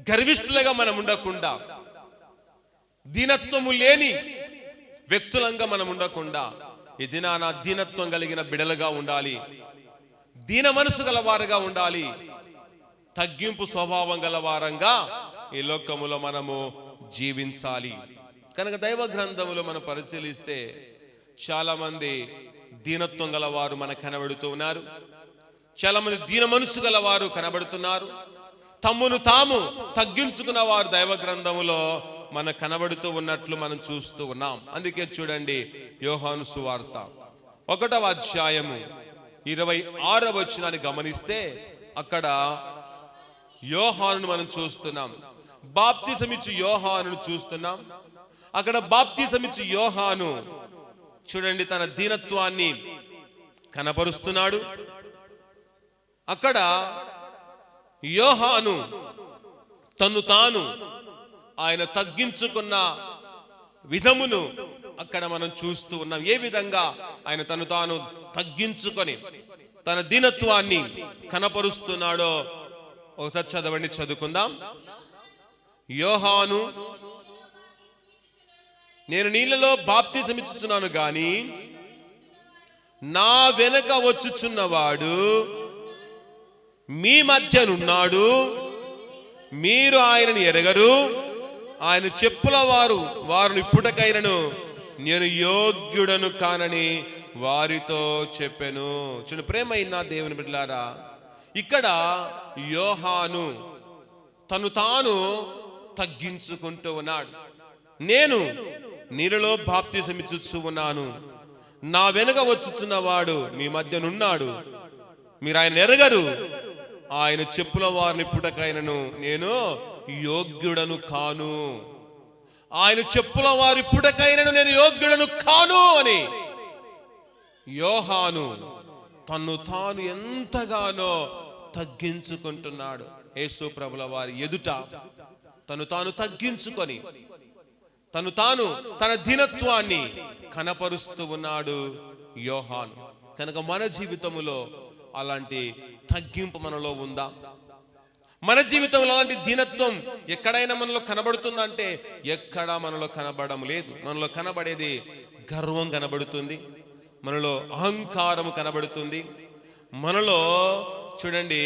గర్విష్ఠులుగా మనం ఉండకుండా, దీనత్వము లేని వ్యక్తులంగా మనం ఉండకుండా ఈ దినాన దీనత్వం కలిగిన బిడలుగా ఉండాలి, దీన మనసు గల వారుగా ఉండాలి, తగ్గింపు స్వభావం గల వారంగా ఈ లోకములో మనము జీవించాలి. కనుక దైవ గ్రంథములో మనం పరిశీలిస్తే చాలా మంది దీనత్వం గలవారు మనకు కనబడుతూ ఉన్నారు. చాలా మంది దీన మనసు గలవారు కనబడుతున్నారు. తమ్మును తాము తగ్గించుకున్న వారు దైవ గ్రంథములో మనకు కనబడుతూ ఉన్నట్లు మనం చూస్తూ ఉన్నాం. అందుకే చూడండి, యోహాను సువార్త 1వ అధ్యాయము 26వ వచనాన్ని గమనిస్తే అక్కడ యోహానును మనం చూస్తున్నాం. బాప్తిసమిచ్చు యోహానును చూస్తున్నాం. అక్కడ బాప్తిసమిచ్చు యోహాను చూడండి, తన దీనత్వాన్ని కనపరుస్తున్నాడు. అక్కడ యోహాను తను తాను ఆయన తగ్గించుకున్న విధమును అక్కడ మనం చూస్తూ ఉన్నాం. ఏ విధంగా ఆయన తను తాను తగ్గించుకొని తన దీనత్వాన్ని కనపరుస్తున్నాడో ఒకసారి చదవండి, చదువుకుందాం. యోహాను, నేను నీళ్ళలో బాప్తిసం ఇచ్చుచున్నాను గాని నా వెనక వచ్చుచున్నవాడు మీ మధ్యనున్నాడు, మీరు ఆయనను ఎరగరు, ఆయన చెప్పుల వారు ఇప్పుటకైనను నేను యోగ్యుడను కానని వారితో చెప్పెను. చూడు ప్రేమైన దేవుని బిడ్డలారా, ఇక్కడ యోహాను తను తాను తగ్గించుకుంటూ ఉన్నాడు. నేను నీళ్ళలో బాప్తిసం ఇచ్చుచు ఉన్నాను, నా వెనుక వచ్చుచున్నవాడు మీ మధ్యనున్నాడు, మీరు ఆయన ఎరగరు, ఆయన చెప్పుల వారిని ఇప్పుటకైనను నేను యోగ్యుడను కాను, ఆయన చెప్పుల వారు ఇప్పుటకైనను నేను యోగ్యుడను కాను అని యోహాను తన్ను తాను ఎంతగానో తగ్గించుకుంటున్నాడు. యేసు ప్రభుల వారి ఎదుట తను తాను తగ్గించుకొని తను తాను తన దీనత్వాన్ని కనపరుస్తూ ఉన్నాడు యోహాను. కనుక మన జీవితంలో అలాంటి తగ్గింపు మనలో ఉందా? మన జీవితంలో అలాంటి దీనత్వం ఎక్కడైనా మనలో కనబడుతుందంటే ఎక్కడా మనలో కనబడడం లేదు. మనలో కనబడేది గర్వం కనబడుతుంది, మనలో అహంకారం కనబడుతుంది, మనలో చూడండి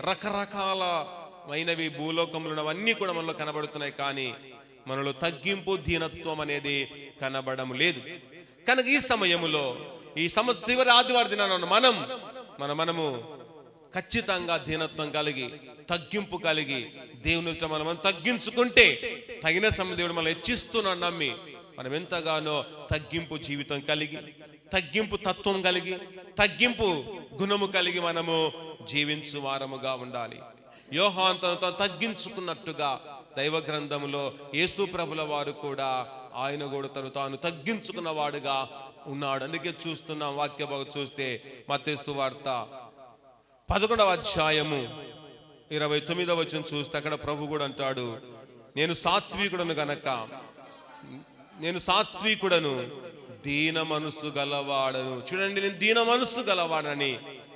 రకరకాలమైనవి భూలోకంలో ఉన్నవన్నీ కూడా మనలో కనబడుతున్నాయి. కానీ మనలో తగ్గింపు దీనత్వం అనేది కనబడడం లేదు. కనుక ఈ సమయంలో ఈ చివరి ఆదివారం దినాన మనము ఖచ్చితంగా దీనత్వం కలిగి తగ్గింపు కలిగి దేవుని మనం తగ్గించుకుంటే తగిన సమయం దేవుడు మనం హెచ్చిస్తున్నాడు నమ్మి మనం ఎంతగానో తగ్గింపు జీవితం కలిగి తగ్గింపు తత్వం కలిగి తగ్గింపు గుణము కలిగి మనము జీవించు వారముగా ఉండాలి. యోహాను తను తగ్గించుకున్నట్టుగా దైవ గ్రంథంలో యేసు ప్రభుల వారు కూడా ఆయన కూడా తను తాను తగ్గించుకున్న వాడుగా ఉన్నాడు. అందుకే చూస్తున్నాం వాక్య భాగం చూస్తే మత్తయి సువార్త 11వ అధ్యాయము 29వ వచనం చూస్తే అక్కడ ప్రభు కూడా అంటాడు, నేను సాత్వికుడను దీన మనసు గలవాడను. చూడండి, నేను దీన మనసు గలవాడని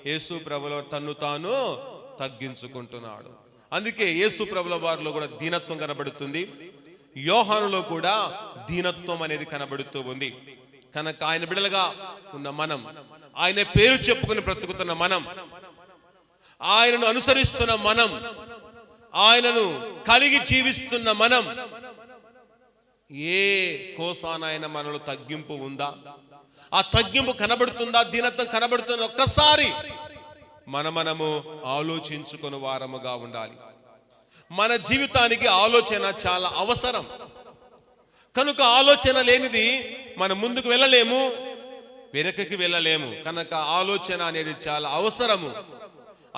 యేసు ప్రభుల తన్ను తాను తగ్గించుకుంటున్నాడు. అందుకే యేసు ప్రభుల వారిలో కూడా దీనత్వం కనబడుతుంది, యోహానులో కూడా దీనత్వం అనేది కనబడుతూ ఉంది. కనుక ఆయన బిడలుగా ఉన్న మనం, ఆయన పేరు చెప్పుకుని బ్రతుకుతున్న మనం, ఆయనను అనుసరిస్తున్న మనం, ఆయనను కలిగి జీవిస్తున్న మనం, ఏ కోసానైనా మనలో తగ్గింపు ఉందా? ఆ తగ్గింపు కనబడుతుందా? దీనత్వం కనబడుతుందా? ఒక్కసారి మనము ఆలోచించుకుని వారముగా ఉండాలి. మన జీవితానికి ఆలోచన చాలా అవసరం. కనుక ఆలోచన లేనిది మనం ముందుకు వెళ్ళలేము, వెనకకి వెళ్ళలేము. కనుక ఆలోచన అనేది చాలా అవసరము.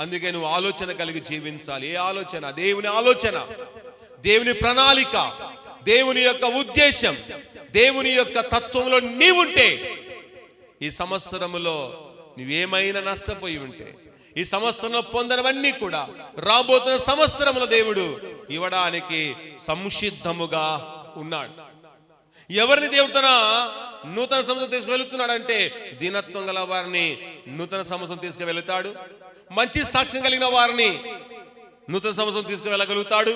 అందుకే నువ్వు ఆలోచన కలిగి జీవించాలి. ఏ ఆలోచన? దేవుని ఆలోచన, దేవుని ప్రణాళిక, దేవుని యొక్క ఉద్దేశం, దేవుని యొక్క తత్వంలో నీవుంటే ఈ సంవత్సరములో నువ్వేమైనా నష్టపోయి ఉంటే, ఈ సంవత్సరంలో పొందనవన్నీ కూడా రాబోతున్న సంవత్సరంలో దేవుడు ఇవ్వడానికి సంసిద్ధముగా ఉన్నాడు. ఎవరిని దేవుడు తన నూతన సంవత్సరం తీసుకువెళుతున్నాడంటే దీనత్వం గల వారిని నూతన సంవత్సరం తీసుకువెళుతాడు. మంచి సాక్ష్యం కలిగిన వారిని నూతన సంవత్సరం తీసుకువెళ్ళగలుగుతాడు.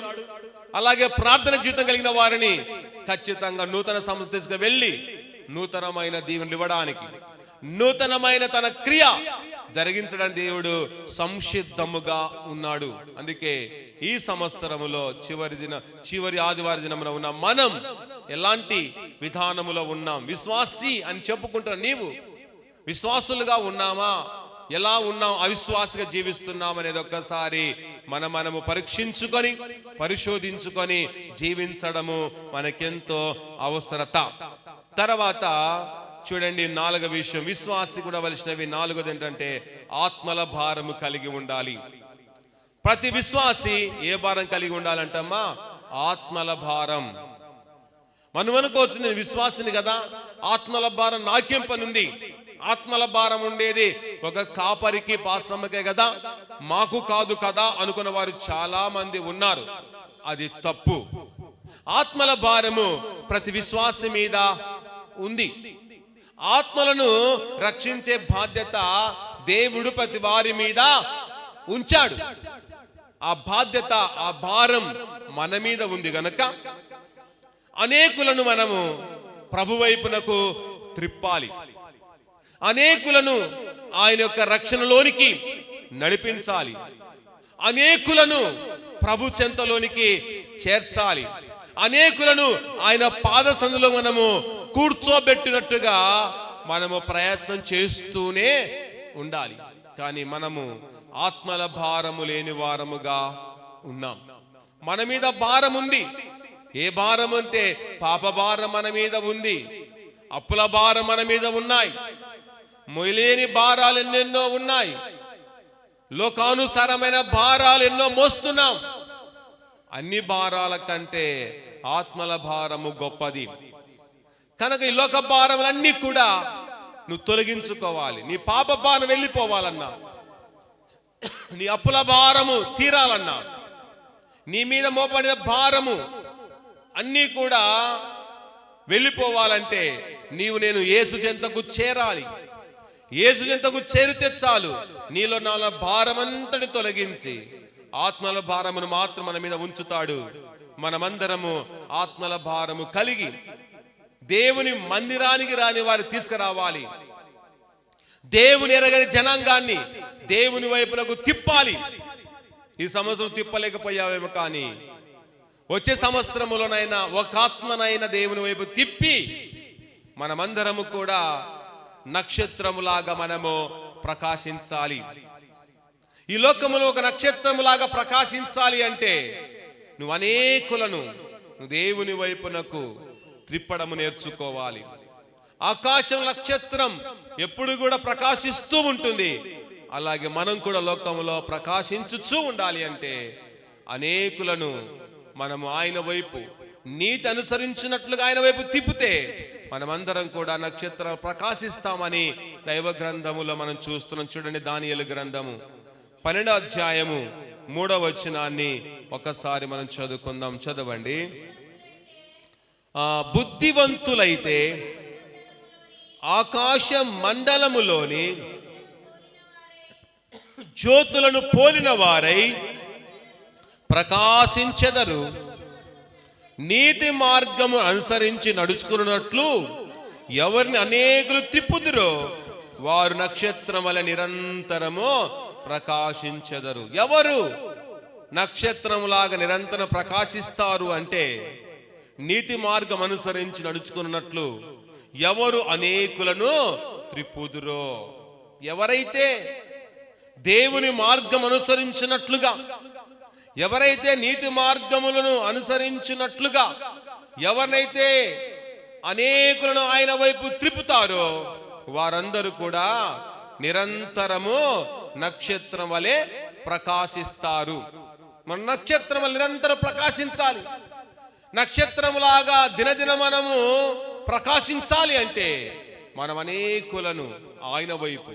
అలాగే ప్రార్థన జీవితం కలిగిన వారిని ఖచ్చితంగా నూతన సంవత్సరం తీసుకువెళ్ళి నూతనమైన దీవెనలు ఇవ్వడానికి, నూతనమైన తన క్రియ జరిగించడానికి దేవుడు సంసిద్ధముగా ఉన్నాడు. అందుకే ఈ సంవత్సరములో చివరి ఆదివారం దినమున ఉన్న మనం ఎలాంటి విధానములో ఉన్నాం? విశ్వాసి అని చెప్పుకుంటున్న నీవు విశ్వాసులుగా ఉన్నామా? ఎలా ఉన్నాం? అవిశ్వాసిగా జీవిస్తున్నాం అనేది ఒక్కసారి మనము పరీక్షించుకొని పరిశోధించుకొని జీవించడము మనకెంతో అవసరత. తర్వాత చూడండి, 4వ విషయం, విశ్వాసి కూడా వలసినవి. 4వది ఏంటంటే ఆత్మల భారము కలిగి ఉండాలి. ప్రతి విశ్వాసి ఏ భారం కలిగి ఉండాలంటమ్మా? ఆత్మల భారం. మనం అనుకోవచ్చు, నేను విశ్వాసిని కదా, ఆత్మల భారం నాకేం పనుంది, ఆత్మల భారం ఉండేది ఒక కాపరికి పాస్టమ్మకే కదా, మాకు కాదు కదా అనుకున్న వారు చాలా మంది ఉన్నారు. అది తప్పు. ఆత్మల భారము ప్రతి విశ్వాసి మీద ఉంది. ఆత్మలను రక్షించే బాధ్యత దేవుడు ప్రతి వారి మీద ఉంచాడు. ఆ బాధ్యత, ఆ భారం మన మీద ఉంది గనక అనేకులను మనము ప్రభు వైపునకు త్రిప్పాలి. అనేకులను ఆయన యొక్క రక్షణలోనికి నడిపించాలి. అనేకులను ప్రభు చెంతలోనికి చేర్చాలి. అనేకులను ఆయన పాద సందులో మనము కూర్చోబెట్టినట్టుగా మనము ప్రయత్నం చేస్తూనే ఉండాలి. కానీ మనము ఆత్మల భారము లేని వారముగా ఉన్నాం. మన మీద భారం ఉంది. ఏ భారం అంటే పాప భారం మన మీద ఉంది, అప్పుల భారం మన మీద ఉన్నాయి, మొయలేని భారాలు ఎన్నెన్నో ఉన్నాయి, లోకానుసారమైన భారాలు ఎన్నో మోస్తున్నాం. అన్ని భారాల కంటే ఆత్మల భారము గొప్పది కనుక ఈ లోక భారములన్నీ కూడా నువ్వు తొలగించుకోవాలి. నీ పాప భారం వెళ్ళిపోవాలన్నా, నీ అప్పుల భారము తీరాలన్నా, నీ మీద మోపడిన భారము అన్నీ కూడా వెళ్ళిపోవాలంటే నేను యేసు చెంతకు చేరాలి. యేసు చెంతకు చేరితే చాలు, నీలో నాలో భారమంతటి తొలగించి ఆత్మల భారమును మాత్రం మన మీద ఉంచుతాడు. మనమందరము ఆత్మల భారము కలిగి దేవుని మందిరానికి రాని వారు తీసుకురావాలి. దేవుని ఎరగని జనాంగాన్ని దేవుని వైపునకు తిప్పాలి. ఈ సంవత్సరం తిప్పలేకపోయావేమో, కానీ వచ్చే సంవత్సరములోనైనా ఒక ఆత్మనైనా దేవుని వైపు తిప్పి మనమందరము కూడా నక్షత్రములాగా మనము ప్రకాశించాలి. ఈ లోకములో ఒక నక్షత్రములాగా ప్రకాశించాలి అంటే నువ్వు అనేకులను దేవుని వైపునకు త్రిప్పడము నేర్చుకోవాలి. ఆకాశం నక్షత్రం ఎప్పుడు కూడా ప్రకాశిస్తూ ఉంటుంది. అలాగే మనం కూడా లోకములో ప్రకాశించుచూ ఉండాలి. అంటే అనేకులను మనము ఆయన వైపు నీతి అనుసరించినట్లుగా ఆయన వైపు తిప్పితే మనమందరం కూడా నక్షత్రం ప్రకాశిస్తామని దైవ గ్రంథములో మనం చూస్తున్నాం. చూడండి, దానియేలు గ్రంథము 12వ అధ్యాయము 3వ వచనాన్ని ఒకసారి మనం చదువుకుందాం. చదవండి. బుద్ధివంతులైతే ఆకాశ మండలములోని జ్యోతులను పోలిన వారై ప్రకాశించెదరు. నీతి మార్గము అనుసరించి నడుచుకున్నట్లు ఎవరిని అనేకులు త్రిప్పుదురో వారు నక్షత్రం వలె నిరంతరము ప్రకాశించెదరు. ఎవరు నక్షత్రములాగా నిరంతరం ప్రకాశిస్తారు అంటే నీతి మార్గం అనుసరించి నడుచుకున్నట్లు ఎవరు అనేకులను త్రిప్పుదురో. ఎవరైతే దేవుని మార్గం అనుసరించినట్లుగా, ఎవరైతే నీతి మార్గములను అనుసరించినట్లుగా, ఎవరినైతే అనేకులను ఆయన వైపు త్రిప్పుతారో వారందరూ కూడా నిరంతరము నక్షత్రం వలె ప్రకాశిస్తారు. మన నక్షత్రం వల్ల నిరంతరం ప్రకాశించాలి. నక్షత్రములాగా దినదిన మనము ప్రకాశించాలి అంటే మనం అనేకులను ఆయన వైపు,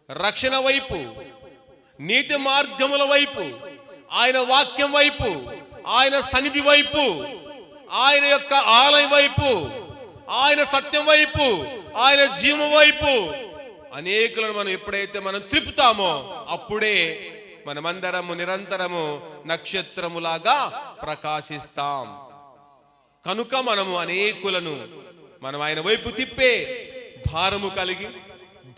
రక్షణ వైపు, నీతి మార్గముల వైపు, ఆయన వాక్యం వైపు, ఆయన సన్నిధి వైపు, ఆయన యొక్క ఆలయం వైపు, ఆయన సత్యం వైపు, ఆయన జీవం వైపు అనేకులను మనం ఎప్పుడైతే మనం త్రిప్పుతామో అప్పుడే మనమందరము నిరంతరము నక్షత్రములాగా ప్రకాశిస్తాం. కనుక మనము అనేకులను మనం ఆయన వైపు తిప్పే భారము కలిగి,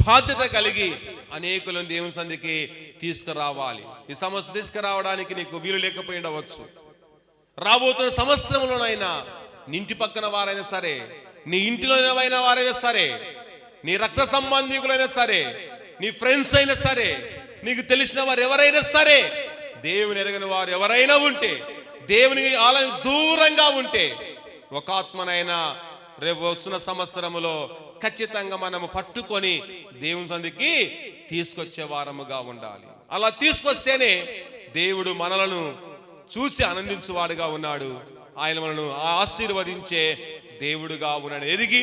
బాధ్యత కలిగి అనేకులను దేవుని సన్నిధికి తీసుకురావాలి. ఈ సంవత్సరం తీసుకురావడానికి నీకు వీలు లేకపోయి ఉండవచ్చు. రాబోతున్న సంవత్సరంలోనైనా నీ ఇంటి పక్కన వారైనా సరే, నీ ఇంటిలోనైనా వారైనా సరే, నీ రక్త సంబంధికులైనా సరే, నీ ఫ్రెండ్స్ అయినా సరే, నీకు తెలిసిన వారు ఎవరైనా సరే, దేవుని ఎరగని వారు ఎవరైనా ఉంటే, దేవుని ఆలయం దూరంగా ఉంటే, ఒక ఆత్మనైనా రేపు వస్తున్న సంవత్సరములో ఖచ్చితంగా మనము పట్టుకొని దేవుని సన్నిధికి తీసుకొచ్చే వారముగా ఉండాలి. అలా తీసుకొస్తేనే దేవుడు మనలను చూసి ఆనందించువాడుగా ఉన్నాడు. ఆయన మనను ఆశీర్వదించే దేవుడుగా ఉన్నాడు ఎరిగి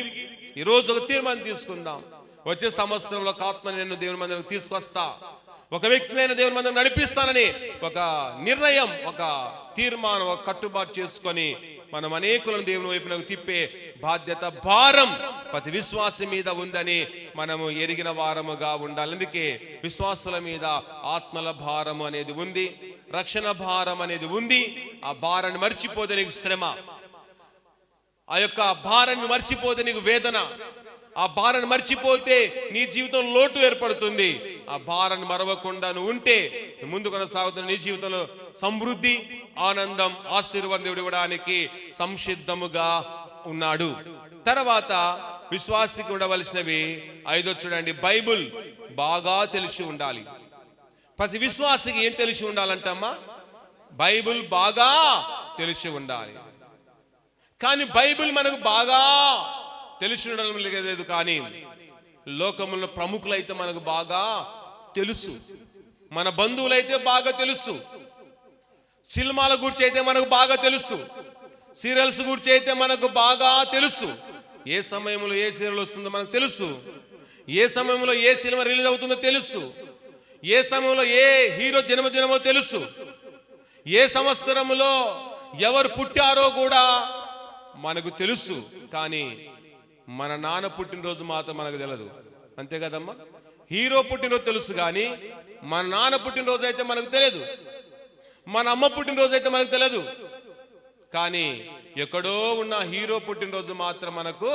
ఈరోజు ఒక తీర్మానం తీసుకుందాం. వచ్చే సంవత్సరంలో ఒక ఆత్మని నేను దేవుని మందిరం తీసుకొస్తా, ఒక వ్యక్తినైనా దేవుని మందిరం నడిపిస్తానని ఒక నిర్ణయం, ఒక తీర్మానం, ఒక కట్టుబాటు చేసుకొని మనం అనేకులను దేవుని వైపునకు తిప్పే బాధ్యత, భారం ప్రతి విశ్వాసి మీద ఉందని మనము ఎరిగిన వారముగా ఉండాలి. అందుకే విశ్వాసుల మీద ఆత్మల భారము అనేది ఉంది, రక్షణ భారం అనేది ఉంది. ఆ భారాన్ని మర్చిపోతే నీకు శ్రమ, ఆ యొక్క భారాన్ని మర్చిపోతే నీకు వేదన, ఆ భారాన్ని మర్చిపోతే నీ జీవితంలో లోటు ఏర్పడుతుంది. ఆ భారాన్ని మరవకుండా నువ్వు ఉంటే ముందు కొనసాగుతున్న నీ జీవితంలో సమృద్ధి, ఆనందం, ఆశీర్వాదం దేవుడు ఇవ్వడానికి సంసిద్ధముగా ఉన్నాడు. తర్వాత విశ్వాసికి ఉండవలసినవి 5 చూడండి, బైబుల్ బాగా తెలిసి ఉండాలి. ప్రతి విశ్వాసికి ఏం తెలిసి ఉండాలంటమ్మా? బైబుల్ బాగా తెలిసి ఉండాలి. కానీ బైబిల్ మనకు బాగా తెలిసి ఉండడం లేదు. కానీ లోకములో ప్రముఖులైతే మనకు బాగా తెలుసు, మన బంధువులైతే బాగా తెలుసు, సినిమాల గురించి అయితే మనకు బాగా తెలుసు, సీరియల్స్ గురించి అయితే మనకు బాగా తెలుసు, ఏ సమయంలో ఏ సీరియల్ వస్తుందో మనకు తెలుసు, ఏ సమయంలో ఏ సినిమా రిలీజ్ అవుతుందో తెలుసు, ఏ సమయంలో ఏ హీరో జన్మదినమో తెలుసు, ఏ సంవత్సరంలో ఎవరు పుట్టారో కూడా మనకు తెలుసు. కానీ మన నాన్న పుట్టినరోజు మాత్రం మనకు తెలియదు, అంతే కదమ్మా? హీరో పుట్టినరోజు తెలుసు కానీ మన నాన్న పుట్టినరోజు అయితే మనకు తెలియదు, మన అమ్మ పుట్టినరోజు అయితే మనకు తెలియదు. కానీ ఎక్కడో ఉన్న హీరో పుట్టినరోజు మాత్రం మనకు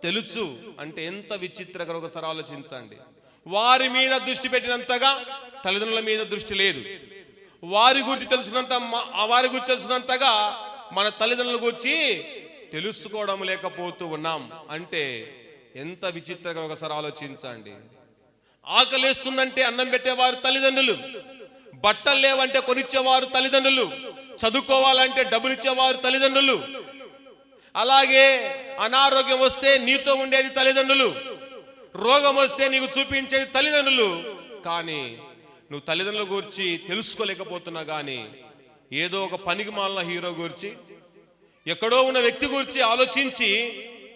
తెలుసు. అంటే ఎంత విచిత్రంగా ఒకసారి ఆలోచించండి. వారి మీద దృష్టి పెట్టినంతగా తల్లిదండ్రుల మీద దృష్టి లేదు. వారి గురించి తెలిసినంతగా మన తల్లిదండ్రుల గురించి తెలుసుకోవడం లేకపోతూ ఉన్నాం. అంటే ఎంత విచిత్రంగా ఒకసారి ఆలోచించండి. ఆకలేస్తుందంటే అన్నం పెట్టేవారు తల్లిదండ్రులు, బట్టలు లేవంటే కొనిచ్చేవారు తల్లిదండ్రులు, చదువుకోవాలంటే డబ్బులు ఇచ్చేవారు తల్లిదండ్రులు, అలాగే అనారోగ్యం వస్తే నీతో ఉండేది తల్లిదండ్రులు, రోగం వస్తే నీకు చూపించేది తల్లిదండ్రులు. కానీ నువ్వు తల్లిదండ్రుల గురించి తెలుసుకోలేకపోతున్నా. కానీ ఏదో ఒక పనికి మాలిన హీరో గురించి, ఎక్కడో ఉన్న వ్యక్తి గురించి ఆలోచించి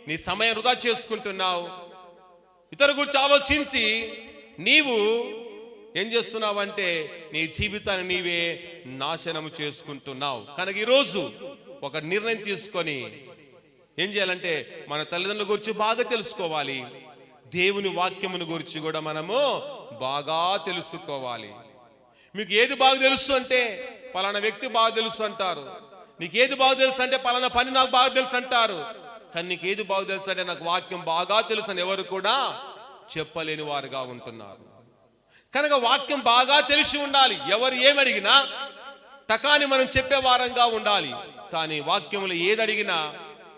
నీ సమయం వృధా చేసుకుంటున్నావు. ఇతర గురించి ఆలోచించి నీవు ఏం చేస్తున్నావంటే నీ జీవితాన్ని నీవే నాశనం చేసుకుంటున్నావు. కనుక ఈరోజు ఒక నిర్ణయం తీసుకొని ఏం చేయాలంటే మన తల్లిదండ్రుల గురించి బాగా తెలుసుకోవాలి, దేవుని వాక్యమును గురించి కూడా మనము బాగా తెలుసుకోవాలి. మీకు ఏది బాగా తెలుసు అంటే పలానా వ్యక్తి బాగా తెలుసు అంటారు, నీకు ఏది బాగా తెలుసు అంటే పలానా పని నాకు బాగా తెలుసు అంటారు. కానీ నీకు ఏది బాగా తెలుసు అంటే నాకు వాక్యం బాగా తెలుసు అని ఎవరు కూడా చెప్పలేని వారుగా ఉంటున్నారు. కనుక వాక్యం బాగా తెలిసి ఉండాలి. ఎవరు ఏమడిగినా తకాని మనం చెప్పే వారంగా ఉండాలి. కానీ వాక్యములో ఏది అడిగినా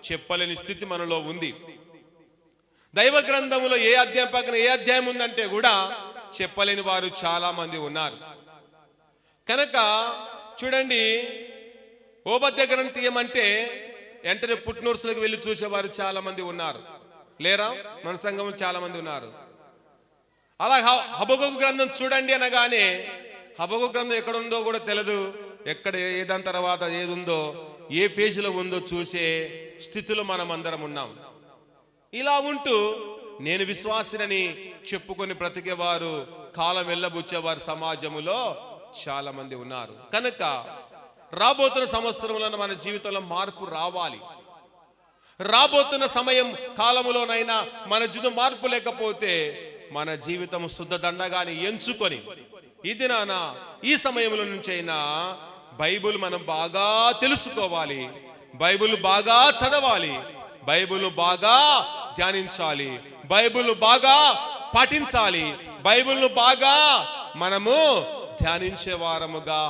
చెప్పలేని స్థితి మనలో ఉంది. దైవ గ్రంథములో ఏ అధ్యాయం పక్కన ఏ అధ్యాయం ఉందంటే కూడా చెప్పలేని వారు చాలా మంది ఉన్నారు. కనుక చూడండి, ఓబద్య గ్రంథం తీయమంటే వెంటనే పుట్టినరోజులకు వెళ్ళి చూసేవారు చాలా మంది ఉన్నారు, లేరా? మన సంఘం చాలా మంది ఉన్నారు. అలా హబక్కూకు గ్రంథం చూడండి అనగానే హబక్కూకు గ్రంథం ఎక్కడ ఉందో కూడా తెలియదు, ఎక్కడ ఏదాని తర్వాత ఏది ఉందో ఏ పేజీలో ఉందో చూసే స్థితిలో మనం అందరం ఉన్నాం. ఇలా ఉంటూ నేను విశ్వాసినని చెప్పుకొని బ్రతికేవారు, కాలం వెళ్ళబుచ్చేవారు సమాజములో చాలా మంది ఉన్నారు. కనుక రాబోతున్న సంవత్సరంలో మన జీవితంలో మార్పు రావాలి. రాబోతున్న సమయం కాలములోనైనా మన జీవితం మార్పు లేకపోతే మన జీవితం శుద్ధ దండగాని ఎంచుకొని ఈ దినాన ఈ సమయంలో నుంచి అయినా బైబిల్ మనం బాగా తెలుసుకోవాలి, బైబిల్ బాగా చదవాలి, బైబిల్ బాగా ధ్యానించాలి, బైబిల్ బాగా పాటించాలి, బైబిల్ బాగా మనము ధ్యానించే వారముగా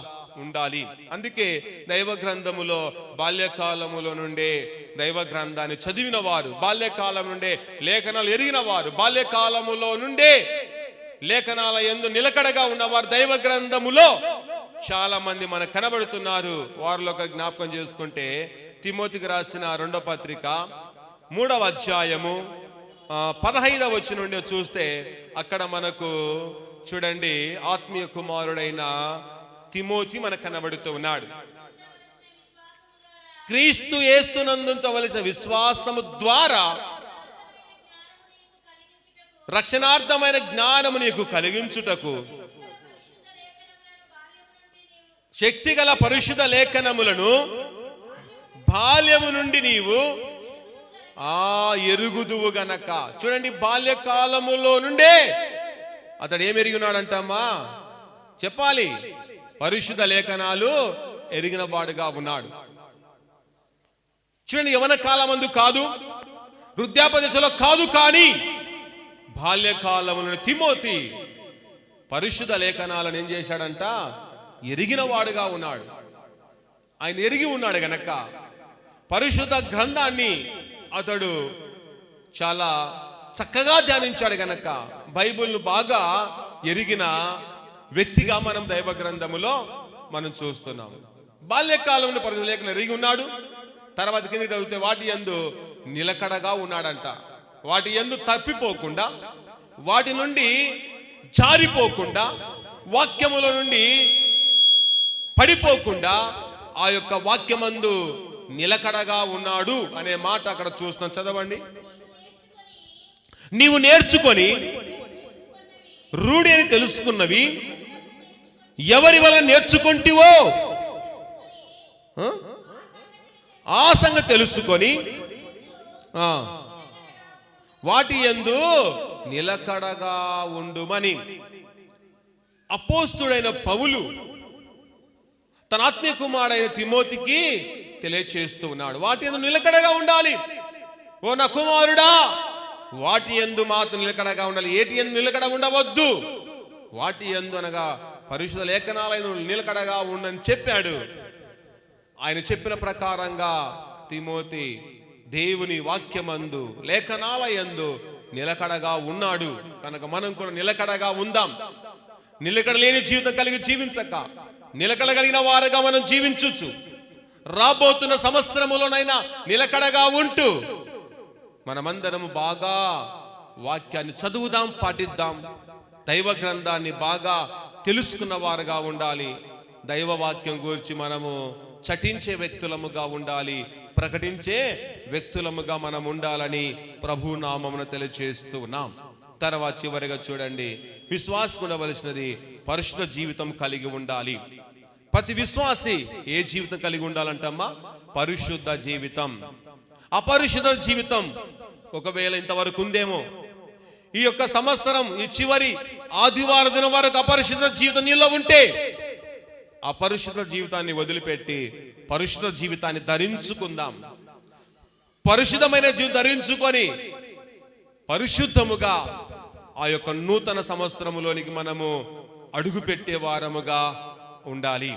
ఉండాలి. అందుకే దైవ గ్రంథములో బాల్యకాలములో నుండే దైవ గ్రంథాన్ని చదివిన వారు, బాల్యకాలం నుండే లేఖనాలు ఎరిగిన వారు, బాల్యకాలములో నుండే లేఖనాల యందు నిలకడగా ఉన్నవారు దైవ గ్రంథములో చాలా మంది మనకు కనబడుతున్నారు. వారిలో ఒక జ్ఞాపకం చేసుకుంటే తిమోతికి రాసిన 2వ పత్రిక 3వ అధ్యాయము 15వ వచనం నుండి చూస్తే అక్కడ మనకు చూడండి ఆత్మీయ కుమారుడైన తిమోతి మనకు కనబడుతూ ఉన్నాడు. క్రీస్తు యేసునందుంచవలసిన విశ్వాసము ద్వారా రక్షణార్థమైన జ్ఞానము నీకు కలిగించుటకు శక్తిగల పరిశుద్ధ లేఖనములను బాల్యము నుండి నీవు ఎరుగుదువు గనక. చూడండి, బాల్యకాలములో నుండే అతడు ఏం ఎరిగినాడంటమ్మా చెప్పాలి, పరిశుద్ధ లేఖనాలు ఎరిగిన వాడుగా ఉన్నాడు. చూడండి, యవన కాలమందు కాదు, వృద్ధాపదశలో కాదు, కానీ బాల్యకాలములను తిమోతి పరిశుద్ధ లేఖనాలను ఏం చేశాడంట, ఎరిగిన వాడుగా ఉన్నాడు. ఆయన ఎరిగి ఉన్నాడు గనక పరిశుద్ధ గ్రంథాన్ని అతడు చాలా చక్కగా ధ్యానించాడు గనక బైబిల్ను బాగా ఎరిగిన వ్యక్తిగా మనం దైవ గ్రంథములో మనం చూస్తున్నాం. బాల్యకాలంలో పరిశుద్ధ లేఖనం ఎరిగి ఉన్నాడు. తర్వాత కింద చదివితే వాటి యందు నిలకడగా ఉన్నాడంట. వాటి యందు తప్పిపోకుండా, వాటి నుండి జారిపోకుండా, వాక్యముల నుండి పడిపోకుండా ఆ యొక్క వాక్యమందు నిలకడగా ఉన్నాడు అనే మాట అక్కడ చూస్తున్నాం. చదవండి. నీవు నేర్చుకొని రూఢి అని తెలుసుకున్నవి ఎవరి వల్ల నేర్చుకుంటివో ఆ సంగతి తెలుసుకొని వాటి యందు నిలకడగా ఉండుమని అపోస్తుడైన పౌలు తన ఆత్మీయ కుమారుడైన తిమోతికి తెలియచేస్తూ ఉన్నాడు. వాటి యందు నిలకడగా ఉండాలి. ఓ నా కుమారుడా, వాటి యందు మాత్రం నిలకడగా ఉండాలి. ఏటి యందు నిలకడ ఉండవద్దు. వాటి యందు అనగా పరిశుద్ధ లేఖనాలైన నిలకడగా ఉండని చెప్పాడు. ఆయన చెప్పిన ప్రకారంగా తిమోతి దేవుని వాక్యమందు, లేఖనాల యందు నిలకడగా ఉన్నాడు. కనుక మనం కూడా నిలకడగా ఉందాం. నిలకడ లేని జీవితం కలిగి జీవించక నిలకడ కలిగిన వారుగా మనం జీవించవచ్చు. రాబోతున్న సంవత్సరములోనైనా నిలకడగా ఉంటూ మనమందరము బాగా వాక్యాన్ని చదువుదాం, పాటిద్దాం. దైవ గ్రంథాన్ని బాగా తెలుసుకున్న వారుగా ఉండాలి. దైవ వాక్యం గురించి మనము చటించే వ్యక్తులముగా ఉండాలి, ప్రకటించే వ్యక్తులముగా మనం ఉండాలని ప్రభు నామమున తెలియజేస్తున్నాం. తర్వాత చివరిగా చూడండి, విశ్వాసం ఉండవలసినది పరిశుద్ధ జీవితం కలిగి ఉండాలి. ప్రతి విశ్వాసి ఏ జీవితం కలిగి ఉండాలంటమ్మా? పరిశుద్ధ జీవితం. అపరిశుద్ధ జీవితం ఒకవేళ ఇంతవరకు ఉందేమో, ఈ యొక్క సంవత్సరం ఈ చివరి ఆదివారం దినం వరకు అపరిశుద్ధ జీవితం నీలో ఉంటే అపరిశుద్ధ జీవితాన్ని వదిలిపెట్టి పరిశుద్ధ జీవితాన్ని ధరించుకుందాం. పరిశుద్ధమైన జీవితం ధరించుకొని పరిశుద్ధముగా ఆ యొక్క నూతన సంవత్సరములోనికి మనము అడుగు పెట్టే వారముగా ఉండాలి.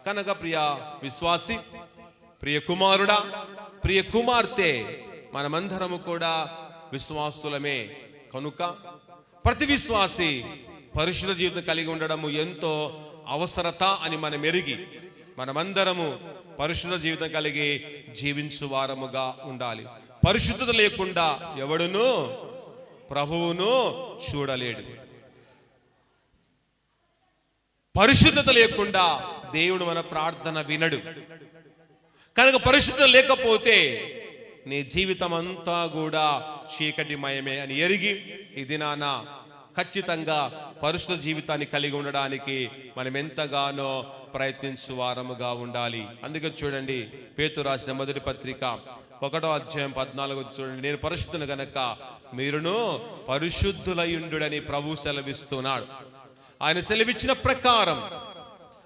కనుక ప్రియ విశ్వాసి, ప్రియ కుమారుడా, ప్రియ కుమార్తె, మనమందరము కూడా విశ్వాసులమే. కనుక ప్రతి విశ్వాసి పరిశుద్ధ జీవితం కలిగి ఉండడము ఎంతో అవసరత అని మనం ఎరిగి మనమందరము పరిశుద్ధ జీవితం కలిగి జీవించు వారముగా ఉండాలి. పరిశుద్ధత లేకుండా ఎవడును ప్రభువును చూడలేడు. పరిశుద్ధత లేకుండా దేవుడు మన ప్రార్థన వినడు. కనుక పరిశుద్ధత లేకపోతే నీ జీవితం అంతా కూడా చీకటిమయమే అని ఎరిగి ఈ దినాన ఖచ్చితంగా పరిశుద్ధ జీవితాన్ని కలిగి ఉండడానికి మనం ఎంతగానో ప్రయత్నించు వారముగా ఉండాలి. అందుకే చూడండి, పేతురు రాసిన మొదటి పత్రిక 1వ అధ్యాయం 14 చూడండి. నేను పరిశుద్ధుని గనక మీరును పరిశుద్ధులయుండుడని ప్రభు సెలవిస్తున్నాడు. ఆయన సెలవిచ్చిన ప్రకారం,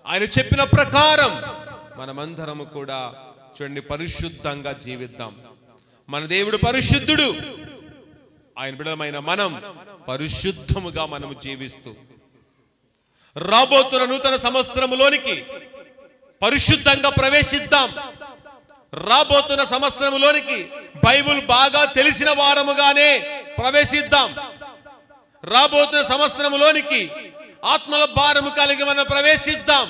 ఆయన చెప్పిన ప్రకారం మనమందరము కూడా చూడండి పరిశుద్ధంగా జీవిద్దాం. మన దేవుడు పరిశుద్ధుడు. ఆయన బిడ్డలమైన మనం పరిశుద్ధముగా మనము జీవిస్తూ రాబోతున్న నూతన సంవత్సరములోనికి పరిశుద్ధంగా ప్రవేశిద్దాం. రాబోతున్న సంవత్సరములోనికి బైబిల్ బాగా తెలిసిన వారముగానే ప్రవేశిద్దాం. రాబోతున్న సంవత్సరములోనికి ఆత్మల భారము కలిగి మనం ప్రవేశిద్దాం.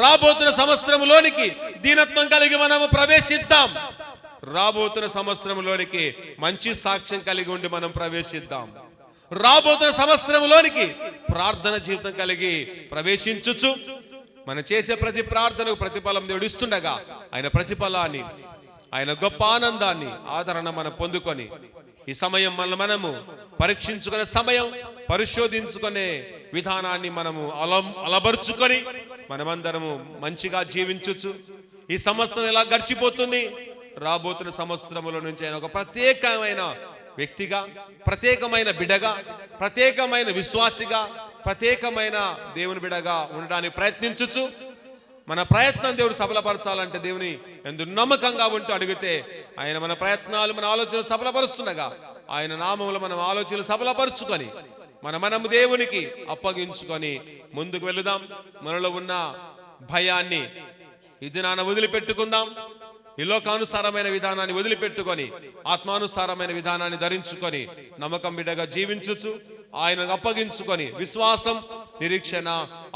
రాబోతున్న సంవత్సరములోనికి దీనత్వం కలిగి మనము ప్రవేశిద్దాం. రాబోతున్న సంవత్సరంలోనికి మంచి సాక్ష్యం కలిగి ఉండి మనం ప్రవేశిద్దాం. రాబోతున్న సంవత్సరంలోనికి ప్రార్థన జీవితం కలిగి ప్రవేశించుచు మనం చేసే ప్రతి ప్రార్థనకు ప్రతిఫలం దేవుడు ఇస్తుండగా ఆయన ప్రతిఫలాన్ని, ఆయన గొప్ప ఆనందాన్ని, ఆదరణ మనం పొందుకొని ఈ సమయం మనము పరీక్షించుకునే సమయం, పరిశోధించుకునే విధానాన్ని మనము అలబరుచుకొని మనమందరము మంచిగా జీవించవచ్చు. ఈ సంవత్సరం ఎలా గడిచిపోతుంది, రాబోతున్న సంవత్సరముల నుంచి ఆయన ఒక ప్రత్యేకమైన వ్యక్తిగా, ప్రత్యేకమైన బిడగా, ప్రత్యేకమైన విశ్వాసిగా, ప్రత్యేకమైన దేవుని బిడగా ఉండడానికి ప్రయత్నించచ్చు. మన ప్రయత్నం దేవుడు సఫలపరచాలంటే దేవుని ఎందు నమ్మకంగా ఉంటూ అడిగితే ఆయన మన ప్రయత్నాలు, మన ఆలోచనలు సఫలపరుస్తుండగా ఆయన నామములు మనం ఆలోచనలు సఫలపరుచుకొని మనము దేవునికి అప్పగించుకొని ముందుకు వెళుదాం. మనలో ఉన్న భయాన్ని ఈ దినాన వదిలిపెట్టుకుందాం. ఈ లోకానుసారమైన విధానాన్ని వదిలిపెట్టుకొని ఆత్మానుసారమైన విధానాన్ని ధరించుకొని నమ్మకం బిడ్డగా జీవించచ్చు. ఆయనకు అప్పగించుకొని విశ్వాసం, నిరీక్షణ,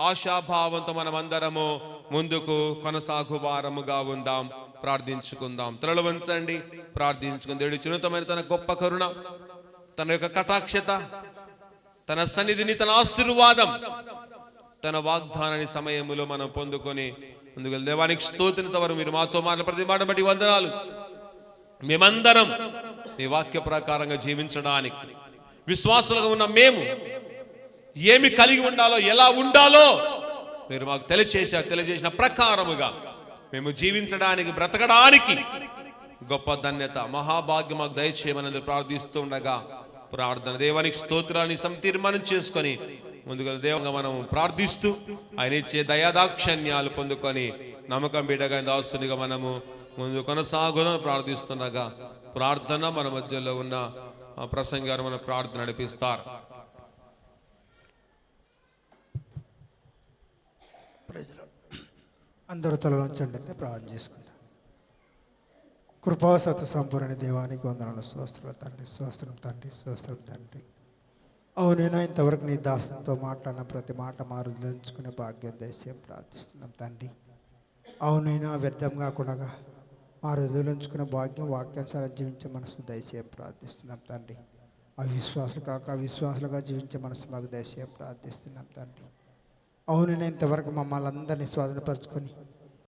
ఆశాభావంతో మనమందరము ముందుకు కొనసాగువారముగా ఉందాం. ప్రార్థించుకుందాం. తలలు వంచండి, ప్రార్థించుకుందాం. దేవుడి చిన్నతమైన తన గొప్ప కరుణ, తన యొక్క కటాక్షత, తన సన్నిధిని, తన ఆశీర్వాదం, తన వాగ్దానాన్ని సమయములో మనం పొందుకొని ముందుకు దేవానికి స్తోత్రం. వరకు మీరు మాతో మాట్లాడే ప్రతి మాట బట్టి వందనాలు. మేమందరం నీ వాక్య ప్రకారంగా జీవించడానికి విశ్వాసులుగా ఉన్న మేము ఏమి కలిగి ఉండాలో, ఎలా ఉండాలో మీరు మాకు తెలియజేసిన ప్రకారముగా మేము జీవించడానికి, బ్రతకడానికి గొప్ప ధన్యత, మహాభాగ్యం మాకు దయచేయమని ప్రార్థిస్తూ ఉండగా ప్రార్థన దేవానికి స్తోత్రాన్ని తీర్మానం చేసుకొని ముందుగా దేవంగా మనం ప్రార్థిస్తూ ఆయన ఇచ్చే దయాదాక్షణ్యాలు పొందుకొని నమ్మకం బిడ్డగా దాస్తునిగా మనము ముందు కొనసాగుదాం. ప్రార్థిస్తుండగా ప్రార్థన మన మధ్యలో ఉన్న ప్రసంగి గారు మన ప్రార్థన నడిపిస్తారు. అందరూ తలలోంచండి, ప్రార్థన చేసుకుందాం. కృపా సత్య సంపూర్ణ దేవానికి వందనాలు. స్తోత్రం తండ్రి, స్తోత్రం తండ్రి, స్తోత్రం తండ్రి. అవునైనా ఇంతవరకు నీ దాసంతో మాట్లాడిన ప్రతి మాట మారుదలుచుకునే భాగ్యం దయచేసి ప్రార్థిస్తున్నాం తండ్రి. అవునైనా వ్యర్థం కాకుండా మారుదలుచుకునే భాగ్యం, వాక్యానుసారం జీవించే మనసు దయచేసి ప్రార్థిస్తున్నాం తండ్రి. అవిశ్వాసులు కాక అవిశ్వాసులుగా జీవించే మనసు మాకు దయచేసి ప్రార్థిస్తున్నాం తండ్రి. అవునైనా ఇంతవరకు మమ్మల్ని అందరినీ స్వాధీనపరుచుకొని